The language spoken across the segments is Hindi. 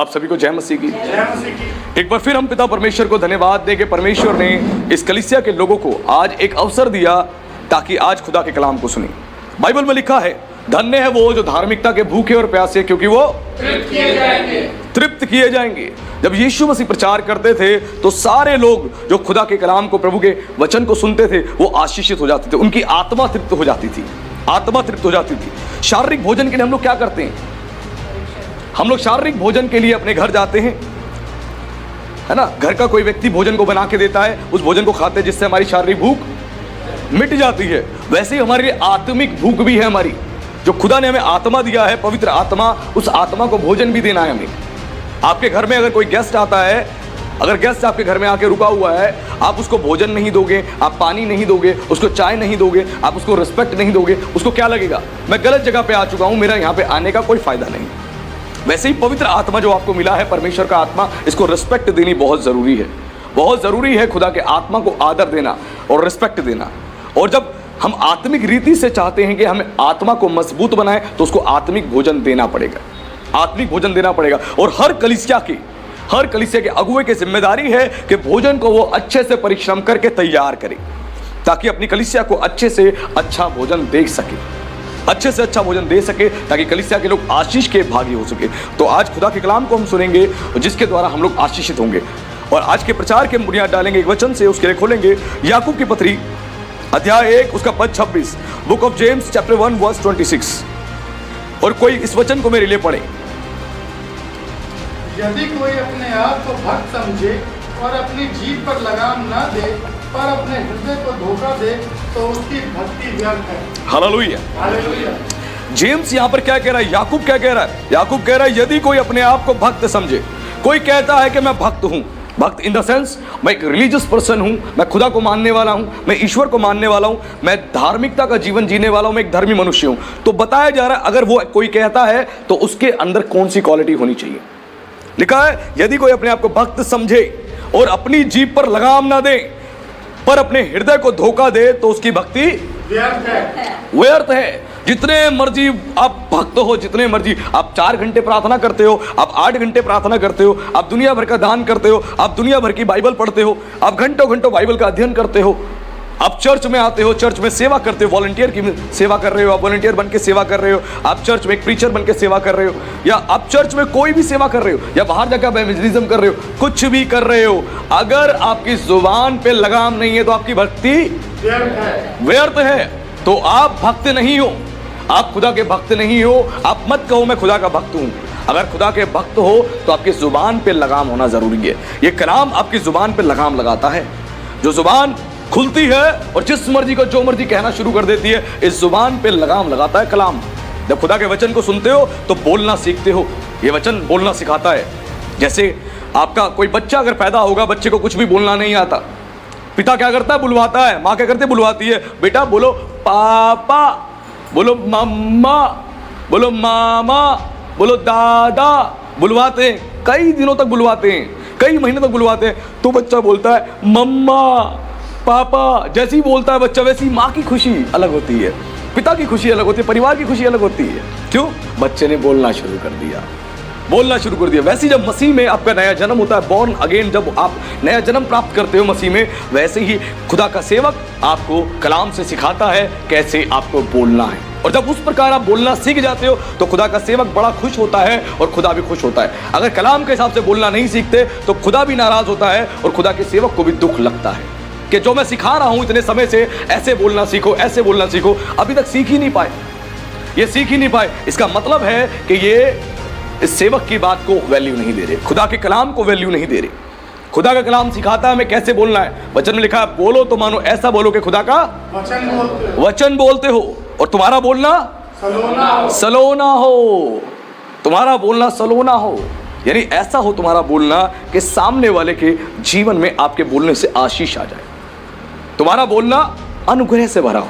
आप सभी को जय मसीह की। एक बार फिर हम पिता परमेश्वर को धन्यवाद दें कि परमेश्वर ने इस कलीसिया के लोगों को आज एक अवसर दिया ताकि आज खुदा के कलाम को सुने। बाइबल में लिखा है, धन्य है वो जो धार्मिकता के भूखे और प्यासे, क्योंकि वो तृप्त किए जाएंगे। जब यीशु मसीह प्रचार करते थे तो सारे लोग जो खुदा के कलाम को, प्रभु के वचन को सुनते थे, वो आशीषित हो जाते थे, उनकी आत्मा तृप्त हो जाती थी, आत्मा तृप्त हो जाती थी। शारीरिक भोजन के लिए हम लोग क्या करते हैं? हम लोग शारीरिक भोजन के लिए अपने घर जाते हैं, है ना। घर का कोई व्यक्ति भोजन को बना के देता है, उस भोजन को खाते हैं, जिससे हमारी शारीरिक भूख मिट जाती है। वैसे ही हमारे लिए आत्मिक भूख भी है हमारी। जो खुदा ने हमें आत्मा दिया है, पवित्र आत्मा, उस आत्मा को भोजन भी देना है हमें। आपके घर में अगर कोई गेस्ट आता है, अगर गेस्ट आपके घर में आके रुका हुआ है, आप उसको भोजन नहीं दोगे, आप पानी नहीं दोगे, उसको चाय नहीं दोगे, आप उसको रिस्पेक्ट नहीं दोगे, उसको क्या लगेगा? मैं गलत जगह पे आ चुका हूं, मेरा यहाँ पे आने का कोई फायदा नहीं। वैसे ही पवित्र आत्मा जो आपको मिला है, परमेश्वर का आत्मा, इसको रिस्पेक्ट देनी बहुत ज़रूरी है। बहुत ज़रूरी है खुदा के आत्मा को आदर देना और रिस्पेक्ट देना। और जब हम आत्मिक रीति से चाहते हैं कि हमें आत्मा को मजबूत बनाए, तो उसको आत्मिक भोजन देना पड़ेगा, आत्मिक भोजन देना पड़ेगा। और हर कलीसिया के अगुवे की जिम्मेदारी है कि भोजन को वो अच्छे से परिश्रम करके तैयार करे, ताकि अपनी कलीसिया को अच्छे से अच्छा भोजन दे सके, अच्छे से अच्छा भोजन दे सके, ताकि कलीसिया के लोग आशीष के भागी हो सके। तो आज खुदा के कलाम को हम सुनेंगे, जिसके द्वारा हम लोग आशीषित होंगे। और आज के प्रचार के बुनियाद डालेंगे एक वचन से, उसके लिए खोलेंगे याकूब की पत्री अध्याय 1 उसका पद 26, book of James chapter 1 verse 26। और कोई इस वचन को मेरे लिए पढ़े। यदि कोई अपने आप को भक्त समझे और अपनी जीभ पर लगाम ना दे, पर अपने हृदय को धोखा दे, तो उसकी भक्ति व्यर्थ है। Hallelujah, hallelujah. जेम्स यहाँ पर क्या कह रहा है? याकूब क्या कह रहा है? याकूब कह रहा है, यदि कोई अपने आप को भक्त समझे। कोई कहता है कि मैं भक्त हूँ, भक्त इन द सेंस मैं एक रिलीजियस पर्सन हूँ, मैं खुदा को मानने वाला हूँ, मैं ईश्वर को मानने वाला हूँ, मैं धार्मिकता का जीवन जीने वाला हूँ, मैं एक धर्मी मनुष्य हूँ। तो बताया जा रहा है, अगर वो कोई कहता है तो उसके अंदर कौन सी क्वालिटी होनी चाहिए? लिखा है, यदि कोई अपने आप को भक्त समझे और अपनी जीभ पर लगाम ना दे, पर अपने हृदय को धोखा दे, तो उसकी भक्ति व्यर्थ है। जितने मर्जी आप भक्त हो, जितने मर्जी आप 4 घंटे प्रार्थना करते हो, आप 8 घंटे प्रार्थना करते हो, आप दुनिया भर का दान करते हो, आप दुनिया भर की बाइबल पढ़ते हो, आप घंटों घंटों बाइबल का अध्ययन करते हो, आप चर्च में आते हो, चर्च में सेवा करते हो, वॉलंटियर की सेवा कर रहे हो, आप वॉलंटियर बन के सेवा कर रहे हो, आप चर्च में एक प्रीचर बन के सेवा कर रहे हो, या आप चर्च में कोई भी सेवा कर रहे हो, या बाहर जाकर आप एवेंजलिज्म कर रहे हो, कुछ भी कर रहे हो, अगर आपकी जुबान पे लगाम नहीं है तो आपकी भक्ति व्यर्थ है। तो आप भक्त नहीं हो, आप खुदा के भक्त नहीं हो। आप मत कहो मैं खुदा का भक्त हूं। अगर खुदा के भक्त हो तो आपकी जुबान पे लगाम होना जरूरी है। ये कलाम आपकी जुबान पे लगाम लगाता है। जो जुबान खुलती है और जिस मर्जी को जो मर्जी कहना शुरू कर देती है, इस जुबान पे लगाम लगाता है कलाम। जब खुदा के वचन को सुनते हो तो बोलना सीखते हो। ये वचन बोलना सिखाता है। जैसे आपका कोई बच्चा अगर पैदा होगा, बच्चे को कुछ भी बोलना नहीं आता, पिता क्या करता है? बुलवाता है। माँ क्या करती है? बुलवाती है। बेटा बोलो पापा, बोलो मम्मा, बोलो मामा, बोलो दादा, बुलवाते हैं। कई दिनों तक बुलवाते हैं, कई महीने तक बुलवाते हैं। तो बच्चा बोलता है मम्मा पापा। जैसे ही बोलता है बच्चा, वैसी माँ की खुशी अलग होती है, पिता की खुशी अलग होती है, परिवार की खुशी अलग होती है। क्यों? बच्चे ने बोलना शुरू कर दिया, बोलना शुरू कर दिया। वैसे जब मसीह में आपका नया जन्म होता है, बॉर्न अगेन, जब आप नया जन्म प्राप्त करते हो मसीह में, वैसे ही खुदा का सेवक आपको कलाम से सिखाता है कैसे आपको बोलना है। और जब उस प्रकार आप बोलना सीख जाते हो तो खुदा का सेवक बड़ा खुश होता है और खुदा भी खुश होता है। अगर कलाम के हिसाब से बोलना नहीं सीखते तो खुदा भी नाराज होता है और खुदा के सेवक को भी दुख लगता है कि जो मैं सिखा रहा हूं इतने समय से, ऐसे बोलना सीखो, ऐसे बोलना सीखो, अभी तक सीख ही नहीं पाए, ये सीख ही नहीं पाए। इसका मतलब है कि ये इस सेवक की बात को वैल्यू नहीं दे रहे, खुदा के कलाम को वैल्यू नहीं दे रहे। खुदा का कलाम सिखाता है हमें कैसे बोलना है। वचन में लिखा है, बोलो तो मानो ऐसा बोलो कि खुदा का वचन बोलते हो और तुम्हारा बोलना सलोना हो। तुम्हारा बोलना सलोना हो, यानी ऐसा हो तुम्हारा बोलना कि सामने वाले के जीवन में आपके बोलने से आशीष आ जाए। तुम्हारा बोलना अनुग्रह से भरा हो।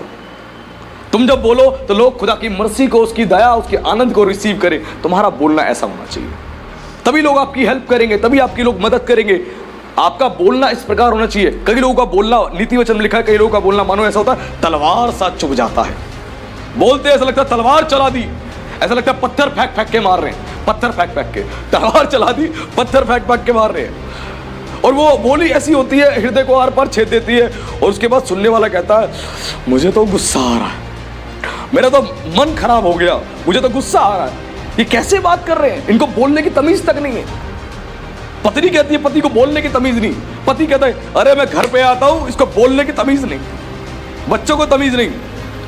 तुम जब बोलो तो लोग खुदा की मर्सी को, उसकी दया, उसके आनंद को रिसीव करें। तुम्हारा बोलना ऐसा होना चाहिए, तभी लोग आपकी हेल्प करेंगे, तभी आपकी लोग मदद करेंगे। आपका बोलना इस प्रकार होना चाहिए। कई लोगों का बोलना, नीति वचन में लिखा है, कई लोगों का बोलना मानो ऐसा होता है तलवार सा चुभ जाता है। बोलते ऐसा लगता है तलवार चला दी। ऐसा लगता है पत्थर फेंक फेंक के मार रहे हैं, पत्थर फेंक फेंक के, तलवार चला दी, पत्थर फेंक फेंक के मार रहे हैं। और वो बोली ऐसी होती है, हृदय को आर पार छेद देती है। और उसके बाद सुनने वाला कहता है मुझे तो गुस्सा आ रहा है, मेरा तो मन खराब हो गया, मुझे तो गुस्सा आ रहा है। ये कैसे बात कर रहे हैं, इनको बोलने की तमीज तक नहीं है। पत्नी कहती है पति को बोलने की तमीज नहीं, पति कहता है अरे मैं घर पे आता हूं, इसको बोलने की तमीज नहीं, बच्चों को तमीज नहीं।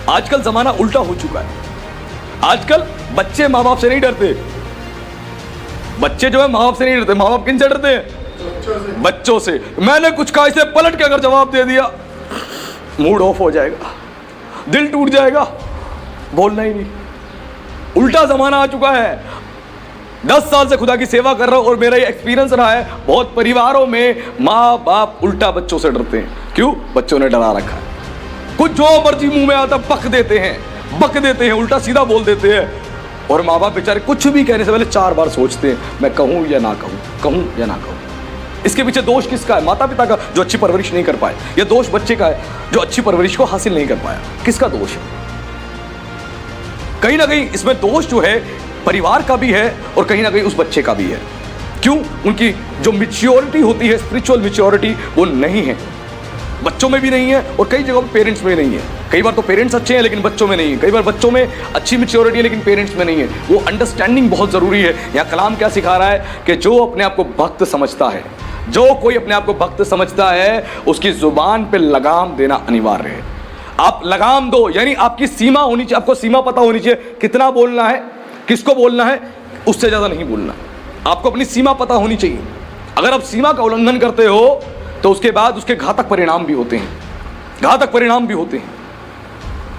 आजकल जमाना उल्टा हो चुका है। आजकल बच्चे माँ बाप से नहीं डरते, बच्चे जो है माँ बाप से नहीं डरते। माँ बाप किन से डरते हैं? बच्चों से। मैंने कुछ कहा, इसे पलट के अगर जवाब दे दिया, मूड ऑफ हो जाएगा, दिल टूट जाएगा, बोलना ही नहीं। उल्टा जमाना आ चुका है। 10 साल से खुदा की सेवा कर रहा हूं और मेरा ये एक्सपीरियंस रहा है, बहुत परिवारों में माँ बाप उल्टा बच्चों से डरते हैं। क्यों? बच्चों ने डरा रखा है। कुछ जो मर्जी मुंह में आता बक देते हैं, उल्टा सीधा बोल देते हैं। और माँ बाप बेचारे कुछ भी कहने से पहले 4 बार सोचते हैं, मैं कहूं या ना कहूं, कहूं या ना कहूं। इसके पीछे दोष किसका है? माता पिता का, जो अच्छी परवरिश नहीं कर पाए, या दोष बच्चे का है जो अच्छी परवरिश को हासिल नहीं कर पाया? किसका दोष है? कहीं ना कहीं इसमें दोष जो है परिवार का भी है और कहीं ना कहीं उस बच्चे का भी है। क्यों? उनकी जो मैच्योरिटी होती है, स्पिरिचुअल मैच्योरिटी, वो नहीं है, बच्चों में भी नहीं है और कई जगहों पे पेरेंट्स में नहीं है। कई बार तो पेरेंट्स अच्छे हैं लेकिन बच्चों में नहीं है, कई बार बच्चों में अच्छी मैच्योरिटी है लेकिन पेरेंट्स में नहीं है। वो अंडरस्टैंडिंग बहुत ज़रूरी है। यहाँ कलाम क्या सिखा रहा है कि जो अपने आप को भक्त समझता है, जो कोई अपने आप को भक्त समझता है, उसकी जुबान पे लगाम देना अनिवार्य है। आप लगाम दो, यानी आपकी सीमा होनी चाहिए, आपको सीमा पता होनी चाहिए, कितना बोलना है, किसको बोलना है, उससे ज़्यादा नहीं बोलना। आपको अपनी सीमा पता होनी चाहिए। अगर आप सीमा का उल्लंघन करते हो तो उसके बाद उसके घातक परिणाम भी होते हैं, घातक परिणाम भी होते हैं।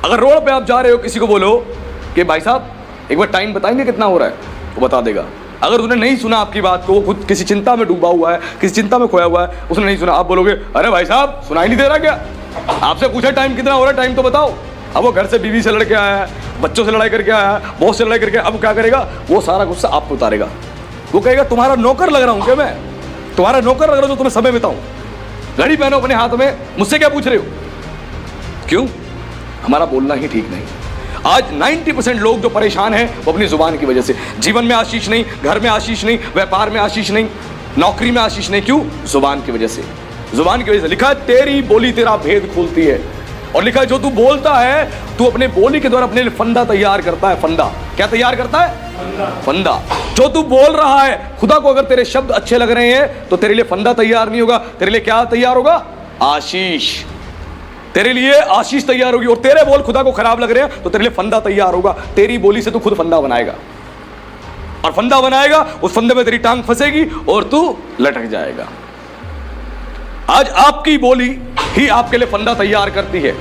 अगर रोड पे आप जा रहे हो, किसी को बोलो कि भाई साहब एक बार टाइम बताएंगे कितना हो रहा है, वो बता देगा। अगर उसने नहीं सुना आपकी बात को, वो खुद किसी चिंता में डूबा हुआ है, किसी चिंता में खोया हुआ है, उसने नहीं सुना, आप बोलोगे अरे भाई साहब सुनाई नहीं दे रहा क्या? आपसे पूछा टाइम कितना हो रहा है, टाइम तो बताओ। अब वो घर से बीवी से लड़के आया है, बच्चों से लड़ाई करके आया है, बॉस से लड़ाई करके, अब क्या करेगा? वो सारा गुस्सा आप पे उतारेगा। वो कहेगा तुम्हारा नौकर लग रहा हूँ क्या मैं? तुम्हारा नौकर लग रहा हूँ जो तुम्हें समय बिताऊं? घड़ी पहनो अपने हाथ में, मुझसे क्या पूछ रहे हो? क्यों? हमारा बोलना ही ठीक नहीं। आज 90% लोग जो परेशान हैं वो अपनी जुबान की वजह से। जीवन में आशीष नहीं, घर में आशीष नहीं, व्यापार में आशीष नहीं, नौकरी में आशीष नहीं। क्यों? जुबान की वजह से। जुबान की वजह से। लिखा है तेरी बोली तेरा भेद खोलती है। और लिखा है जो तू बोलता है, तू अपने बोली के द्वारा अपने लिए फंदा तैयार करता है। फंदा क्या तैयार करता है? फंदा। जो तू बोल रहा है, खुदा को अगर तेरे शब्द अच्छे लग रहे हैं तो तेरे लिए फंदा तैयार नहीं होगा, तेरे लिए क्या तैयार होगा? आशीष। तेरे लिए आशीष तैयार होगी। और तेरे बोल खुदा को खराब लग रहे हैं तो तेरे लिए फंदा तैयार होगा। तेरी बोली से तू खुद फंदा बनाएगा, और फंदा बनाएगा, उस फंदे में तेरी टांग फंसेगी और तू लटक जाएगा। आज आपकी बोली ही आपके लिए फंदा तैयार करती है,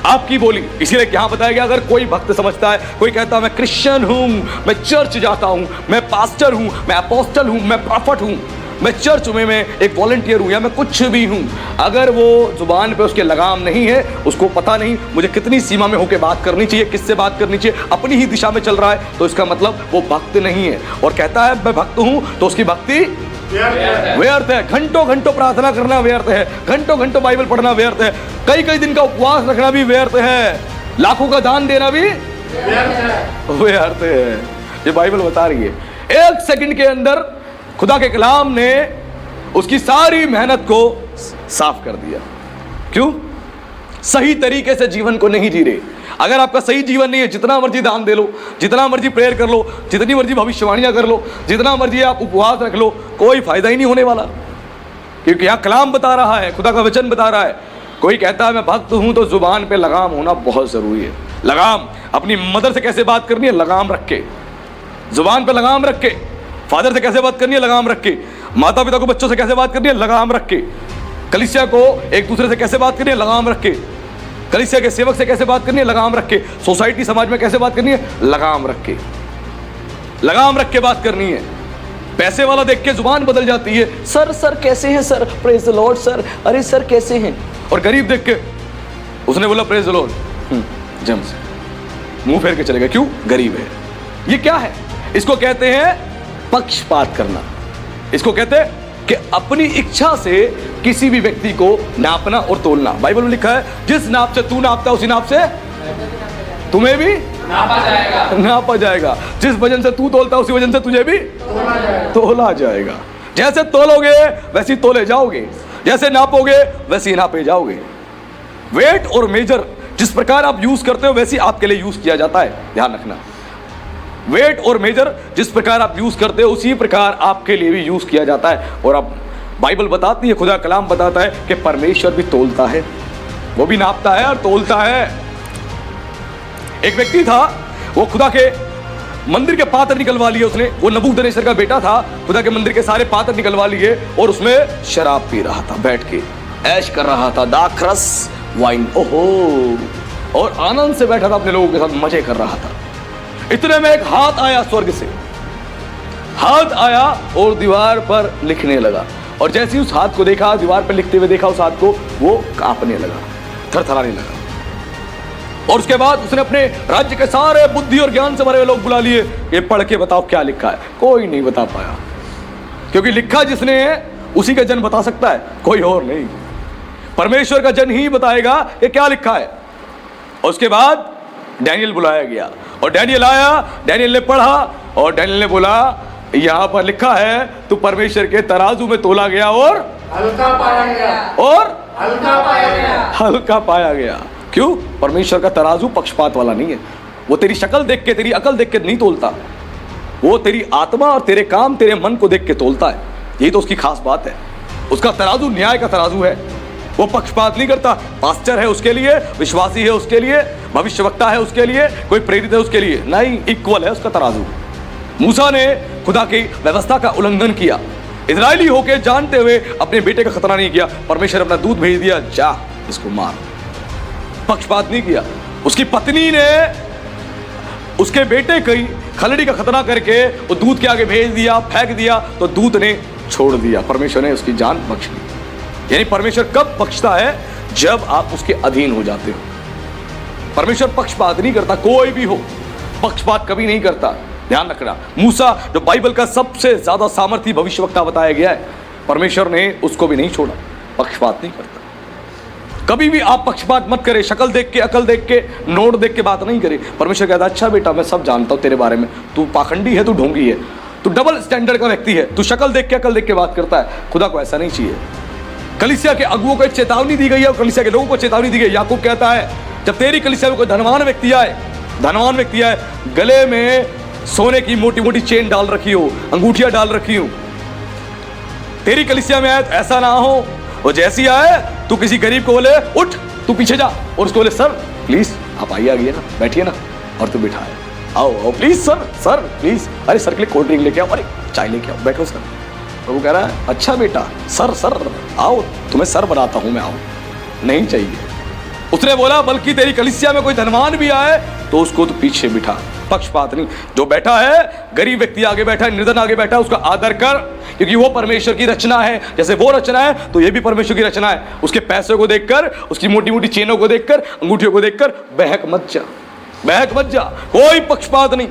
आपकी बोली। इसीलिए क्या बताया गया, अगर कोई भक्त समझता है, कोई कहता है मैं क्रिश्चियन हूं, मैं चर्च जाता हूं, मैं पास्टर हूं, मैं अपोस्टल हूं, मैं प्रॉफिट हूं, मैं चर्च में मैं एक वॉलंटियर हूं, या मैं कुछ भी हूं, अगर वो जुबान पे उसके लगाम नहीं है, उसको पता नहीं मुझे कितनी सीमा में होकर बात करनी चाहिए, किससे बात करनी चाहिए, अपनी ही दिशा में चल रहा है, तो इसका मतलब वो भक्त नहीं है। और कहता है मैं भक्त हूं, तो उसकी भक्ति व्यर्थ है। घंटों घंटों प्रार्थना करना व्यर्थ है, घंटों घंटों बाइबल पढ़ना व्यर्थ है, कई कई दिन का उपवास रखना भी व्यर्थ है, लाखों का दान देना भी व्यर्थ है। ये बाइबल बता रही है। 1 सेकंड के अंदर खुदा के कलाम ने उसकी सारी मेहनत को साफ कर दिया। क्यों? सही तरीके से जीवन को नहीं जी रहे। अगर आपका सही जीवन नहीं है, जितना मर्जी दान दे लो, जितना मर्जी प्रेयर कर लो, जितनी मर्जी भविष्यवाणियां कर लो, जितना मर्जी आप उपवास रख लो, कोई फायदा ही नहीं होने वाला। क्योंकि यहाँ कलाम बता रहा है, खुदा का वचन बता रहा है। कोई कहता है मैं भक्त हूं, तो जुबान पे लगाम होना बहुत जरूरी है। लगाम। अपनी मदर से कैसे बात करनी है? लगाम रख के। जुबान पे लगाम रख के। फादर से कैसे बात करनी है? लगाम रख के। माता पिता को बच्चों से कैसे बात करनी है? लगाम रख के। कलीसिया को एक दूसरे से कैसे बात करनी है? लगाम रख के। कलीसिया के सेवक से कैसे बात करनी है? लगाम रख के। सोसाइटी समाज में कैसे बात करनी है? लगाम रख के। लगाम रख के बात करनी है। पैसे वाला देख के जुबान बदल जाती है, सर सर कैसे हैं sir, praise the Lord sir, अरे सर कैसे हैं। और गरीब देख के उसने बोला प्रेज द लॉर्ड, जम से मुंह फेर के चलेगा। क्यों? गरीब है। ये क्या है? इसको कहते हैं पक्षपात करना। इसको कहते हैं कि अपनी इच्छा से किसी भी व्यक्ति को नापना और तोलना। बाइबल में लिखा है जिस नाप से तू नापता उसी नाप से तुम्हें भी नापा जाएगा। जिस वजन से तू तोलता उसी वजन से तुझे भी तोला जाएगा। जैसे तोलोगे वैसे तोले जाओगे, जैसे नापोगे वैसे ही नापे जाओगे। वेट और मेजर जिस प्रकार आप यूज करते हो वैसे आपके लिए यूज किया जाता है, ध्यान रखना। वेट और मेजर जिस प्रकार आप यूज करते हो उसी प्रकार आपके लिए भी यूज किया जाता है। और अब बाइबल बताती है, खुदा कलाम बताता है कि परमेश्वर भी तोलता है, वो भी नापता है और तोलता है। एक व्यक्ति था, वो खुदा के मंदिर के पात्र निकलवा लिए उसने। वो नबूकदनेस्सर का बेटा था, खुदा के मंदिर के सारे पात्र निकलवा लिए और उसमें शराब पी रहा था, बैठ के ऐश कर रहा था, दाखरस वाइन, ओहो, और आनंद से बैठा था, अपने लोगों के साथ मजे कर रहा था। इतने में एक हाथ आया, स्वर्ग से हाथ आया और दीवार पर लिखने लगा। और जैसे ही उस हाथ को देखा, दीवार पर लिखते हुए देखा उस हाथ को, वो कांपने लगा, थरथराने लगा। और उसके बाद उसने अपने राज्य के सारे बुद्धि और ज्ञान से भरे हुए लोग बुला लिए कि पढ़ के बताओ क्या लिखा है। कोई नहीं बता पाया, क्योंकि लिखा जिसने है उसी का जन बता सकता है, कोई और नहीं। परमेश्वर का जन ही बताएगा कि क्या लिखा है। और उसके बाद डैनियल बुलाया गया और डैनियल आया, डैनियल ने पढ़ा और डैनियल ने बोला यहां पर लिखा है तू परमेश्वर के तराजू में तोला गया और हल्का पाया गया, और हल्का पाया गया। हल्का पाया गया। क्यों? परमेश्वर का तराजू पक्षपात वाला नहीं है। वो तेरी शक्ल देख के, तेरी अकल देख के नहीं तोलता, वो तेरी आत्मा और तेरे काम, तेरे मन को देख के तोलता है। यही तो उसकी खास बात है। उसका तराजू न्याय का तराजू है, वो पक्षपात नहीं करता। पास्टर है उसके लिए, विश्वासी है उसके लिए, भविष्यवक्ता है उसके लिए, कोई प्रेरित है उसके लिए, नहीं, इक्वल है उसका तराजू। मूसा ने खुदा की व्यवस्था का उल्लंघन किया, इजरायली होके जानते हुए अपने बेटे का खतरा नहीं किया। परमेश्वर अपना दूध भेज दिया, जा इसको मार, पक्षपात नहीं किया। उसकी पत्नी ने उसके बेटे की खलड़ी का खतरा करके वो दूध के आगे भेज दिया, फेंक दिया, तो दूध ने छोड़ दिया, परमेश्वर ने उसकी जान बख्श ली। यानी परमेश्वर कब बख्शता है? जब आप उसके अधीन हो जाते हो। परमेश्वर पक्षपात नहीं करता, कोई भी हो पक्षपात कभी नहीं करता, ध्यान रखना। मूसा जो बाइबल का सबसे ज्यादा सामर्थी भविष्यवक्ता बताया गया है, परमेश्वर ने उसको भी नहीं छोड़ा, पक्षपात नहीं करता। कभी भी आप पक्षपात मत करें, शक्ल देख के, अकल देख के, नोट देख के बात नहीं करें। परमेश्वर कहता है अच्छा बेटा मैं सब जानता हूं तेरे बारे में, तू पाखंडी है, तू ढोंगी है, तू डबल स्टैंडर्ड का व्यक्ति है, तू शक्ल देख के, अकल देख के बात करता है। खुदा को ऐसा नहीं चाहिए। कलीसिया के अगुओं को चेतावनी दी गई है और कलीसिया के लोगों को चेतावनी दी गई। याकूब कहता है जब तेरी कलीसिया में कोई धनवान व्यक्ति आए, गले में सोने की मोटी मोटी चेन डाल रखी हो, अंगूठियां डाल रखी हो, तेरी कलीसिया में आए तो ऐसा ना हो वो जैसी आए तू किसी गरीब को बोले उठ तू पीछे जा, और उसको बोले सर प्लीज आप आइए ना, बैठिए ना, और तू बिठाए, आओ प्लीज सर प्लीज, अरे सर के लिए कोल्ड ड्रिंक लेके आओ, अरे चाय लेके आओ, बैठो सर। तो वो कह रहा है अच्छा बेटा सर आओ, तुम्हें सर बनाता हूं मैं, आओ, नहीं चाहिए। उसने बोला बल्कि तेरी कलीसिया में कोई धनवान भी आए तो उसको तो पीछे बिठा, पक्षपात नहीं। जो बैठा है, गरीब व्यक्ति आगे बैठा है, निर्धन आगे बैठा है, उसका आदर कर, क्योंकि वो परमेश्वर की रचना है। जैसे वो रचना है तो ये भी परमेश्वर की रचना है। उसके पैसे को देखकर, उसकी मोटी मोटी चेनों को देखकर, अंगूठियों को देखकर बहक मत जा, कोई पक्षपात नहीं।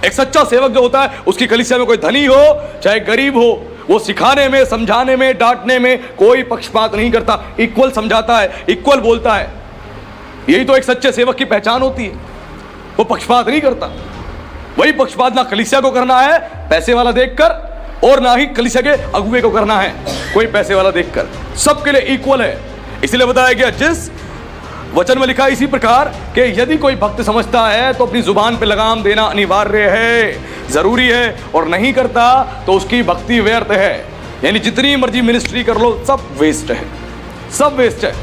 एक सच्चा सेवक जो होता है उसकी कलीसिया में कोई धनी हो चाहे गरीब हो, वो सिखाने में, समझाने में, डांटने में कोई पक्षपात नहीं करता, इक्वल समझाता है, इक्वल बोलता है। यही तो एक सच्चे सेवक की पहचान होती है, वो पक्षपात नहीं करता। वही पक्षपात ना कलीसिया को करना है पैसे वाला देखकर, और ना ही कलीसिया के अगुवे को करना है कोई पैसे वाला देखकर, सबके लिए इक्वल है। इसलिए बताया गया जिस वचन में लिखा इसी प्रकार कि यदि कोई भक्त समझता है तो अपनी जुबान पे लगाम देना अनिवार्य है, जरूरी है, और नहीं करता तो उसकी भक्ति व्यर्थ है। यानी जितनी मर्जी मिनिस्ट्री कर लो सब वेस्ट है, सब वेस्ट है।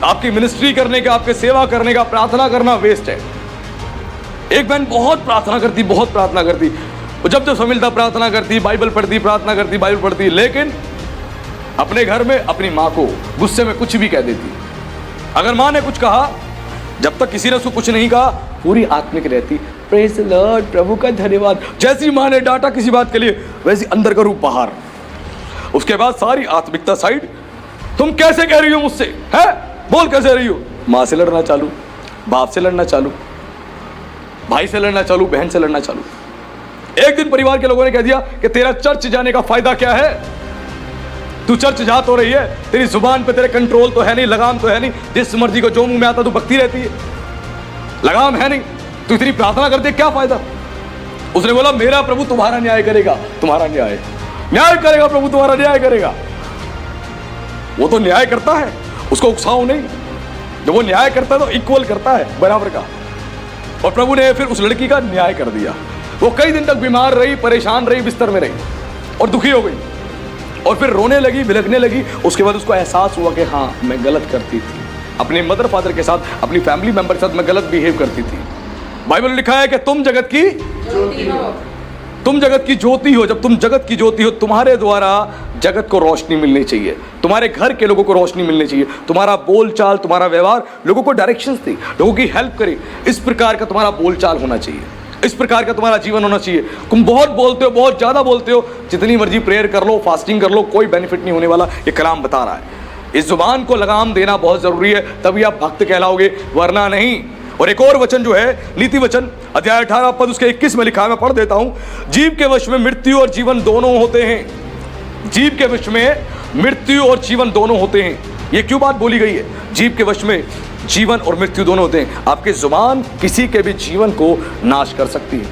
आपकी मिनिस्ट्री करने का, आपके सेवा करने का, प्रार्थना करना वेस्ट है। एक बहन बहुत प्रार्थना करती, जब समय मिलता प्रार्थना करती, बाइबल पढ़ती, प्रार्थना करती, बाइबल पढ़ती, लेकिन अपने घर में अपनी माँ को गुस्से में कुछ भी कह देती। अगर माँ ने कुछ कहा, जब तक किसी ने उसको कुछ नहीं कहा, पूरी आत्मिक रहती, प्रेज द लॉर्ड, प्रभु का धन्यवाद। जैसी माँ ने डांटा किसी बात के लिए, वैसी अंदर का रूप बाहर। उसके बाद सारी आत्मिकता साइड। तुम कैसे कह रही हो मुझसे, है बोल कैसे रही हो? माँ से लड़ना चालू, बाप से लड़ना चालू, भाई से लड़ना चालू, बहन से लड़ना चालू। एक दिन परिवार के लोगों ने कह दिया कि तेरा चर्च जाने का फायदा क्या है, तू चर्च जा तो रही है, तेरी जुबान पे तेरे कंट्रोल तो है नहीं, लगाम तो है नहीं, जिस मर्जी को जो मुंह में आता तू बकती रहती है। लगाम है नहीं तो इतनी प्रार्थना करते क्या फायदा। उसने बोला मेरा प्रभु तुम्हारा न्याय करेगा, तुम्हारा न्याय करेगा, प्रभु तुम्हारा न्याय करेगा। वो तो न्याय करता है, उसको उकसाओ नहीं। जब वो न्याय करता है तो इक्वल करता है, बराबर का। और प्रभु ने फिर उस लड़की का न्याय कर दिया। वो कई दिन तक बीमार रही, परेशान रही, बिस्तर में रही और दुखी हो गई और फिर रोने लगी, बिलखने लगी। उसके बाद उसको एहसास हुआ कि हाँ मैं गलत करती थी, अपने मदर फादर के साथ, अपनी फैमिली मेंबर के साथ मैं गलत बिहेव करती थी। बाइबल में लिखा है कि तुम जगत की ज्योति हो। तुम जगत की ज्योति हो। जब तुम जगत की ज्योति हो, तुम्हारे द्वारा जगत को रोशनी मिलनी चाहिए, तुम्हारे घर के लोगों को रोशनी मिलनी चाहिए। तुम्हारा बोलचाल, तुम्हारा व्यवहार लोगों को डायरेक्शंस दी, लोगों की हेल्प करे। इस प्रकार का तुम्हारा बोलचाल होना चाहिए, इस प्रकार का तुम्हारा जीवन होना चाहिए। तुम बहुत बोलते हो, बहुत ज्यादा बोलते हो, जितनी मर्जी प्रेयर कर लो, फास्टिंग कर लो, कोई बेनिफिट नहीं होने वाला। ये कलाम बता रहा है। इस जुबान को लगाम देना बहुत जरूरी है, तभी आप भक्त कहलाओगे, वरना नहीं। और एक और वचन जो है, नीति वचन अध्याय 18 पद उसके 21 में लिखा है, मैं पढ़ देता हूं। जीव के वश में मृत्यु और जीवन दोनों होते हैं। जीव के वश में मृत्यु और जीवन दोनों होते हैं। ये क्यों बात बोली गई है? जीव के वश में जीवन और मृत्यु दोनों होते हैं। आपकी जुबान किसी के भी जीवन को नाश कर सकती है,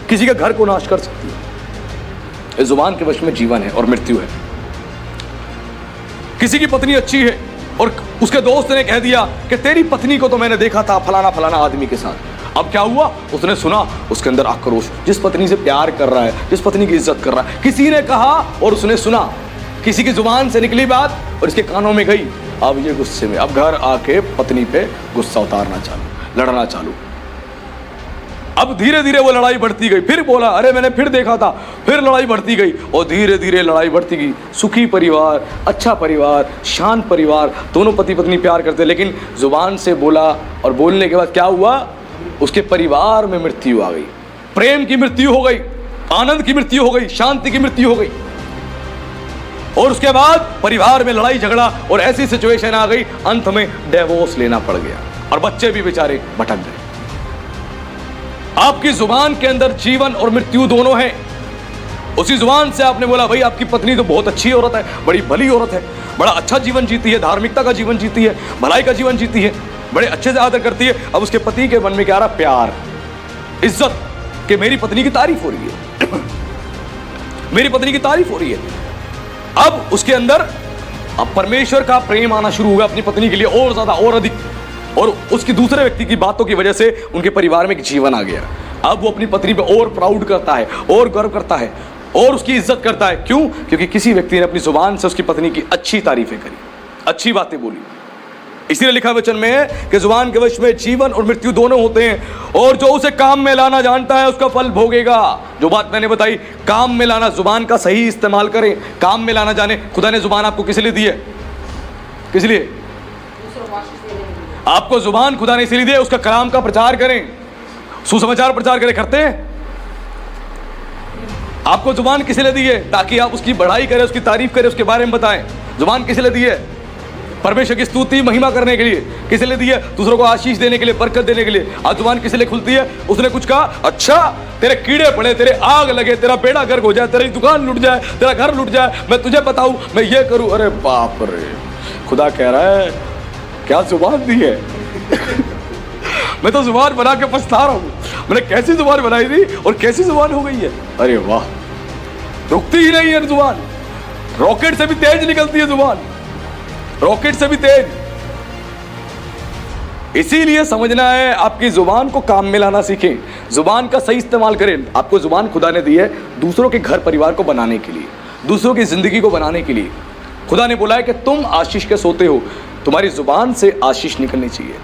किसी के घर को नाश कर सकती है। इस जुबान के वश में जीवन है और मृत्यु है। किसी की पत्नी अच्छी है और उसके दोस्त ने कह दिया कि तेरी पत्नी को तो मैंने देखा था फलाना फलाना आदमी के साथ। अब क्या हुआ? उसने सुना, उसके अंदर आक्रोश। जिस पत्नी से प्यार कर रहा है, जिस पत्नी की इज्जत कर रहा है, किसी ने कहा और उसने सुना, किसी की जुबान से निकली बात और इसके कानों में गई। अब ये गुस्से में, अब घर आके पत्नी पे गुस्सा उतारना चालू, लड़ना चालू। अब धीरे धीरे वो लड़ाई बढ़ती गई। फिर बोला अरे मैंने फिर देखा था, फिर लड़ाई बढ़ती गई और धीरे धीरे लड़ाई बढ़ती गई। सुखी परिवार, अच्छा परिवार, शांत परिवार, दोनों पति पत्नी प्यार करते, लेकिन जुबान से बोला और बोलने के बाद क्या हुआ? उसके परिवार में मृत्यु आ गई, प्रेम की मृत्यु हो गई, आनंद की मृत्यु हो गई, शांति की मृत्यु हो गई। और उसके बाद परिवार में लड़ाई झगड़ा और ऐसी सिचुएशन आ गई, अंत में डिवोर्स लेना पड़ गया और बच्चे भी बेचारे भटक गए। आपकी जुबान के अंदर जीवन और मृत्यु दोनों हैं। उसी जुबान से आपने बोला भाई आपकी पत्नी तो बहुत अच्छी औरत है, बड़ी भली औरत है, बड़ा अच्छा जीवन जीती है, धार्मिकता का जीवन जीती है, भलाई का जीवन जीती है, बड़े अच्छे से आदर करती है। अब उसके पति के मन में क्या आ रहा? प्यार, इज्जत, कि मेरी पत्नी की तारीफ हो रही है मेरी पत्नी की तारीफ हो रही है। अब उसके अंदर अब परमेश्वर का प्रेम आना शुरू हुआ अपनी पत्नी के लिए, और ज्यादा और अधिक। और उसकी दूसरे व्यक्ति की बातों की वजह से उनके परिवार में एक जीवन आ गया। अब वो अपनी पत्नी पे और प्राउड करता है, और गर्व करता है, और उसकी इज्जत करता है। क्यों? क्योंकि किसी व्यक्ति ने अपनी जुबान से उसकी पत्नी की अच्छी तारीफें करी, अच्छी बातें बोली। इसीलिए लिखा वचन में है कि जुबान के वश में जीवन और मृत्यु दोनों होते हैं, और जो उसे काम में लाना जानता है उसका फल भोगेगा। जो बात मैंने बताई, काम में लाना, जुबान का सही इस्तेमाल करें, काम में लाना जाने। खुदा ने जुबान आपको किस लिए दी है? किस लिए? आपको जुबान खुदा ने इसलिए दी है, उसका कलाम का प्रचार करें, सुसमाचार प्रचार करें। करते हैं? आपको जुबान किस लिए दी है? ताकि आप उसकी बढ़ाई करें, उसकी तारीफ करें, उसके बारे में बताएं। जुबान किस लिए दी है? परमेश्वर की स्तुति महिमा करने के लिए। किस लिए दी है? दूसरों को आशीष देने के लिए, बरकत देने के लिए। आज जुबान किस लिए खुलती है? उसने कुछ कहा, अच्छा तेरे कीड़े पड़े, तेरे आग लगे, तेरा बेड़ा गर्क हो जाए, तेरी दुकान लुट जाए, तेरा घर लुट जाए, मैं तुझे बताऊं, मैं ये करूं। अरे बाप रे, खुदा कह रहा है क्या जुबान दी है मैं तो जुबान बना के पछता रहा हूं। मैंने कैसी जुबान बनाई थी और कैसी जुबान हो गई है। अरे वाह, रुकती ही नहीं है जुबान, रॉकेट से भी तेज निकलती है जुबान, रॉकेट से भी तेज। इसीलिए समझना है, आपकी जुबान को काम में लाना सीखें, जुबान का सही इस्तेमाल करें। आपको जुबान खुदा ने दी है दूसरों के घर परिवार को बनाने के लिए, दूसरों की जिंदगी को बनाने के लिए। खुदा ने बोला है कि तुम आशीष के सोते हो, तुम्हारी जुबान से आशीष निकलनी चाहिए।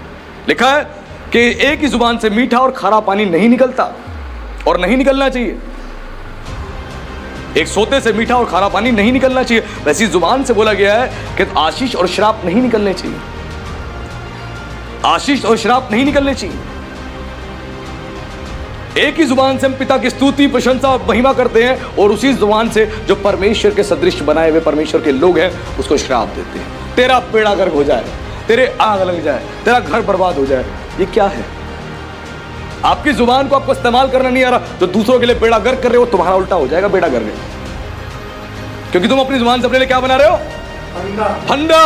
लिखा है कि एक ही जुबान से मीठा और खारा पानी नहीं निकलता और नहीं निकलना चाहिए। एक सोते से मीठा और खारा पानी नहीं निकलना चाहिए। वैसी जुबान से बोला गया है कि आशीष और श्राप नहीं निकलने चाहिए, आशीष और श्राप नहीं निकलने चाहिए। एक ही जुबान से हम पिता की स्तुति, प्रशंसा और महिमा करते हैं, और उसी जुबान से जो परमेश्वर के सदृश बनाए हुए परमेश्वर के लोग हैं उसको श्राप देते हैं। तेरा बेड़ा गर्क हो जाए, तेरे आग लग जाए, तेरा घर बर्बाद हो जाए। ये क्या है? आपकी जुबान को आपको इस्तेमाल करना नहीं आ रहा, तो दूसरों के लिए बेड़ा गर्क कर रहे हो, तुम्हारा उल्टा हो जाएगा बेड़ा गर्क, क्योंकि तुम अपनी जुबान से अपने लिए क्या बना रहे हो? फंदा। फंदा।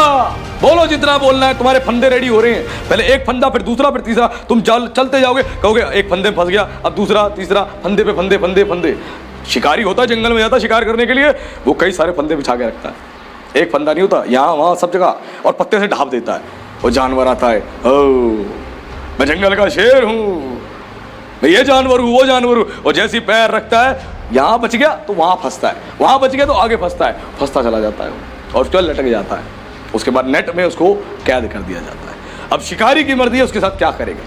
बोलो जितना बोलना है, तुम्हारे फंदे रेडी हो रहे हैं। पहले एक फंदा, फिर दूसरा, फिर तीसरा। तुम चलते जाओगे, कहोगे एक फंदे में फंस गया, अब दूसरा, तीसरा, फंदे पे फंदे, फंदे फंदे। शिकारी होता है, जंगल में जाता है शिकार करने के लिए, वो कई सारे फंदे बिछा के रखता है। एक फंदा नहीं होता, यहाँ वहाँ सब जगह, और पत्ते से ढाप देता है। वो जानवर आता है, ओ मैं जंगल का शेर हूँ, मैं ये जानवर हूँ, वो जानवर हूँ। और जैसी पैर रखता है, यहाँ बच गया तो वहाँ फंसता है, वहाँ बच गया तो आगे फंसता है, फंसता चला जाता है और उसके बाद लटक जाता है। उसके बाद नेट में उसको कैद कर दिया जाता है। अब शिकारी की मर्जी है उसके साथ क्या करेगा।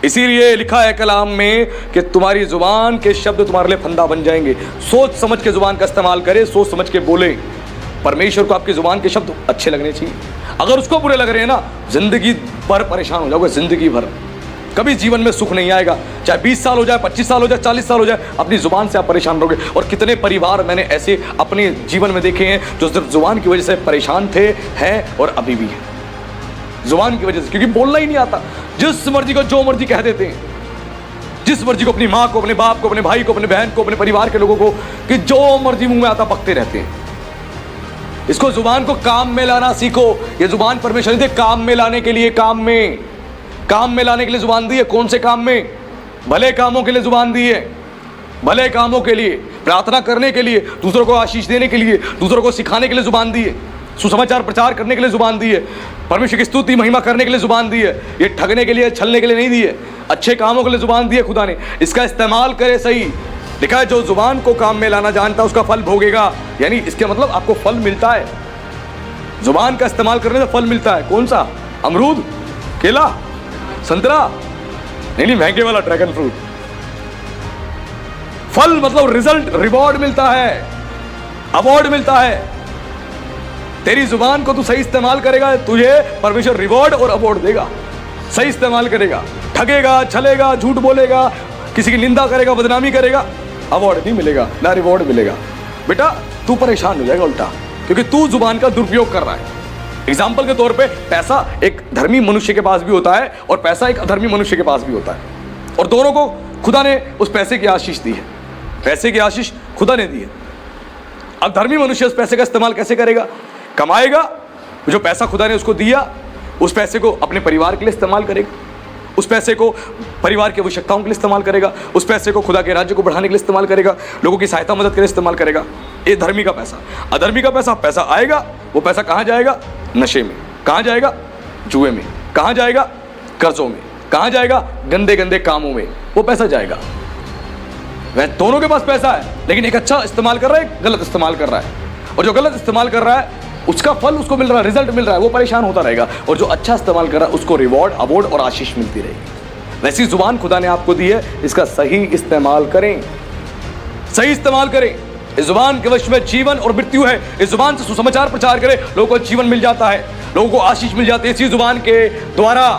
इसीलिए लिखा है कलाम में कि तुम्हारी जुबान के शब्द तुम्हारे लिए फंदा बन जाएंगे। सोच समझ के जुबान का इस्तेमाल करे, सोच समझ के बोले। परमेश्वर को आपकी जुबान के शब्द अच्छे लगने चाहिए। अगर उसको बुरे लग रहे हैं ना, जिंदगी भर परेशान हो जाओगे, जिंदगी भर कभी जीवन में सुख नहीं आएगा। चाहे 20 साल हो जाए, 25 साल हो जाए, 40 साल हो जाए, अपनी जुबान से आप परेशान रहोगे। और कितने परिवार मैंने ऐसे अपने जीवन में देखे हैं जो सिर्फ जुबान की वजह से परेशान थे, हैं और अभी भी हैं, जुबान की वजह से, क्योंकि बोलना ही नहीं आता। जिस मर्जी को जो मर्जी कह देते हैं, जिस मर्जी को, अपनी माँ को, अपने बाप को, अपने भाई को, अपने बहन को, अपने परिवार के लोगों को, कि जो मर्जी मुंह में आता बकते रहते हैं। इसको जुबान को काम में लाना सीखो। ये जुबान परमेश्वर ने दी काम में लाने के लिए, काम में लाने के लिए जुबान दी है। कौन से काम में? भले कामों के लिए जुबान दी है, भले कामों के लिए, प्रार्थना करने के लिए, दूसरों को आशीष देने के लिए, दूसरों को सिखाने के लिए जुबान दी है, सुसमाचार प्रचार करने के लिए जुबान दी है, परमेश्वर की स्तुति महिमा करने के लिए जुबान दी है। ये ठगने के लिए, छलने के लिए नहीं दी है, अच्छे कामों के लिए जुबान दी है खुदा ने। इसका इस्तेमाल करे सही। लिखा है जो जुबान को काम में लाना जानता है उसका फल भोगेगा। यानी इसके मतलब आपको फल मिलता है, जुबान का इस्तेमाल करने से फल मिलता है। कौन सा? अमरूद, केला, संतरा नहीं, महंगे वाला ड्रैगन फ्रूट। फल मतलब रिजल्ट, रिवॉर्ड मिलता है, अवार्ड मिलता है। तेरी जुबान को तू सही इस्तेमाल करेगा, तुझे परमेश्वर रिवॉर्ड और अवार्ड देगा। सही इस्तेमाल करेगा, ठगेगा, छलेगा, झूठ बोलेगा, किसी की निंदा करेगा, बदनामी करेगा, अवार्ड नहीं मिलेगा, ना रिवॉर्ड मिलेगा। बेटा तू परेशान हो जाएगा उल्टा, क्योंकि तू जुबान का दुरुपयोग कर रहा है। एग्जाम्पल के तौर पे पैसा एक धर्मी मनुष्य के पास भी होता है और पैसा एक अधर्मी मनुष्य के पास भी होता है, और दोनों को खुदा ने उस पैसे की आशीष दी है। पैसे की आशीष खुदा ने दी है। अब धर्मी मनुष्य उस पैसे का इस्तेमाल कैसे करेगा? कमाएगा, जो पैसा खुदा ने उसको दिया उस पैसे को अपने परिवार के लिए इस्तेमाल करेगा, उस पैसे को परिवार की आवश्यकताओं के लिए इस्तेमाल करेगा, उस पैसे को खुदा के राज्य को बढ़ाने के लिए इस्तेमाल करेगा, लोगों की सहायता मदद के लिए इस्तेमाल करेगा। ये धर्मी का पैसा। अधर्मी का पैसा, पैसा आएगा, वो पैसा कहाँ जाएगा? नशे में। कहाँ जाएगा? जुए में। कहाँ जाएगा? कर्जों में। कहाँ जाएगा? गंदे गंदे कामों में वो पैसा जाएगा। वह दोनों के पास पैसा है, लेकिन एक अच्छा इस्तेमाल कर रहा है, एक गलत इस्तेमाल कर रहा है। और जो गलत इस्तेमाल कर रहा है उसका फल उसको मिल रहा है, रिजल्ट मिल रहा है, वो परेशान होता रहेगा। और जो अच्छा इस्तेमाल कर रहा है उसको रिवॉर्ड, अवार्ड और आशीष मिलती रहेगी। वैसी जुबान खुदा ने आपको दी है, इसका सही इस्तेमाल करें, सही इस्तेमाल करें। इस जुबान के वश में जीवन और मृत्यु है। इस जुबान से सुसमाचार प्रचार करें, लोगों को जीवन मिल जाता है, लोगों को आशीष मिल जाती है इसी जुबान के द्वारा।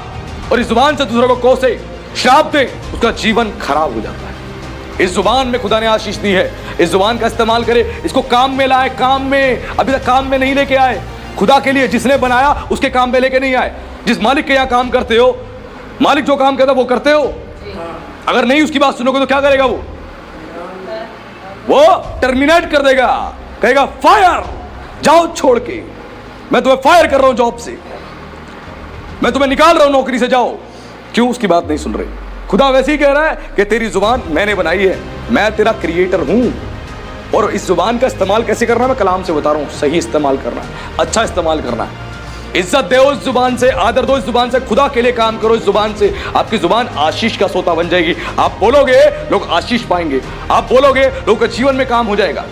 और इस जुबान से दूसरों को कोसे, श्राप दे, उसका जीवन खराब हो जाता है। इस जुबान में खुदा ने आशीष दी है, इस जुबान का इस्तेमाल करें, इसको काम में लाए। काम में अभी तक काम में नहीं लेके आए, खुदा के लिए जिसने बनाया उसके काम में लेके नहीं आए। जिस मालिक के यहाँ काम करते हो, मालिक जो काम कहता है वो करते हो। अगर नहीं उसकी बात सुनोगे तो क्या करेगा? वो टर्मिनेट कर देगा, कहेगा फायर, जाओ छोड़ के, मैं तुम्हें फायर कर रहा हूं जॉब से, मैं तुम्हें निकाल रहा हूं नौकरी से, जाओ। क्यों? उसकी बात नहीं सुन रहे। खुदा वैसे ही कह रहा है कि तेरी जुबान मैंने बनाई है, मैं तेरा क्रिएटर हूं। और इस जुबान का इस्तेमाल कैसे करना है मैं कलाम से बता रहा हूं। सही इस्तेमाल करना है, अच्छा इस्तेमाल करना है, इज्जत दो इस जुबान से, आदर दो इस जुबान से, खुदा के लिए काम करो इस जुबान से। आपकी जुबान आशीष का सोता बन जाएगी। आप बोलोगे लोग आशीष पाएंगे, आप बोलोगे लोगों के जीवन में काम हो जाएगा।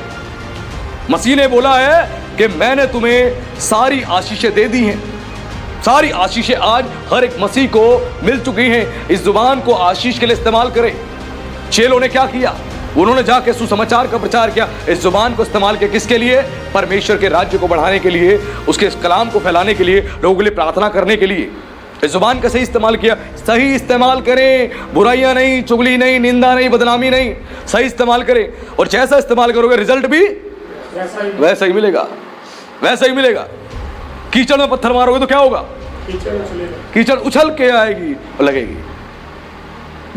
मसीह ने बोला है कि मैंने तुम्हें सारी आशीषें दे दी हैं। सारी आशीषें आज हर एक मसीह को मिल चुकी हैं। इस जुबान को आशीष के लिए इस्तेमाल करें। चेलों ने क्या किया? उन्होंने जाके सुसमाचार का प्रचार किया। इस जुबान को इस्तेमाल किया किसके लिए? परमेश्वर के राज्य को बढ़ाने के लिए, उसके कलाम को फैलाने के लिए, लोगों के लिए प्रार्थना करने के लिए। इस जुबान का सही इस्तेमाल किया। सही इस्तेमाल करें, बुराइयां नहीं, चुगली नहीं, निंदा नहीं, बदनामी नहीं, सही इस्तेमाल करें। और जैसा इस्तेमाल करोगे रिजल्ट भी वैसा ही मिलेगा, वैसा ही मिलेगा। कीचड़ में पत्थर मारोगे तो क्या होगा? कीचड़ उछल के आएगी और लगेगी।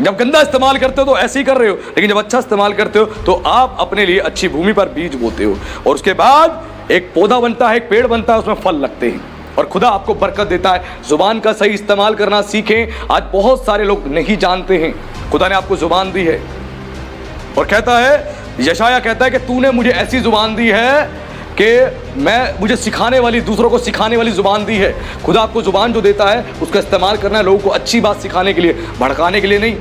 जब गंदा इस्तेमाल करते हो तो ऐसे ही कर रहे हो, लेकिन जब अच्छा इस्तेमाल करते हो तो आप अपने लिए अच्छी भूमि पर बीज बोते हो। और उसके बाद एक पौधा बनता है, एक पेड़ बनता है, उसमें फल लगते हैं और खुदा आपको बरकत देता है। जुबान का सही इस्तेमाल करना सीखें। आज बहुत सारे लोग नहीं जानते हैं खुदा ने आपको जुबान दी है, और कहता है, यशाया कहता है कि तूने मुझे ऐसी जुबान दी है कि मुझे सिखाने वाली, दूसरों को सिखाने वाली जुबान दी है। खुदा आपको जुबान जो देता है उसका इस्तेमाल करना है लोगों को अच्छी बात सिखाने के लिए, भड़काने के लिए नहीं,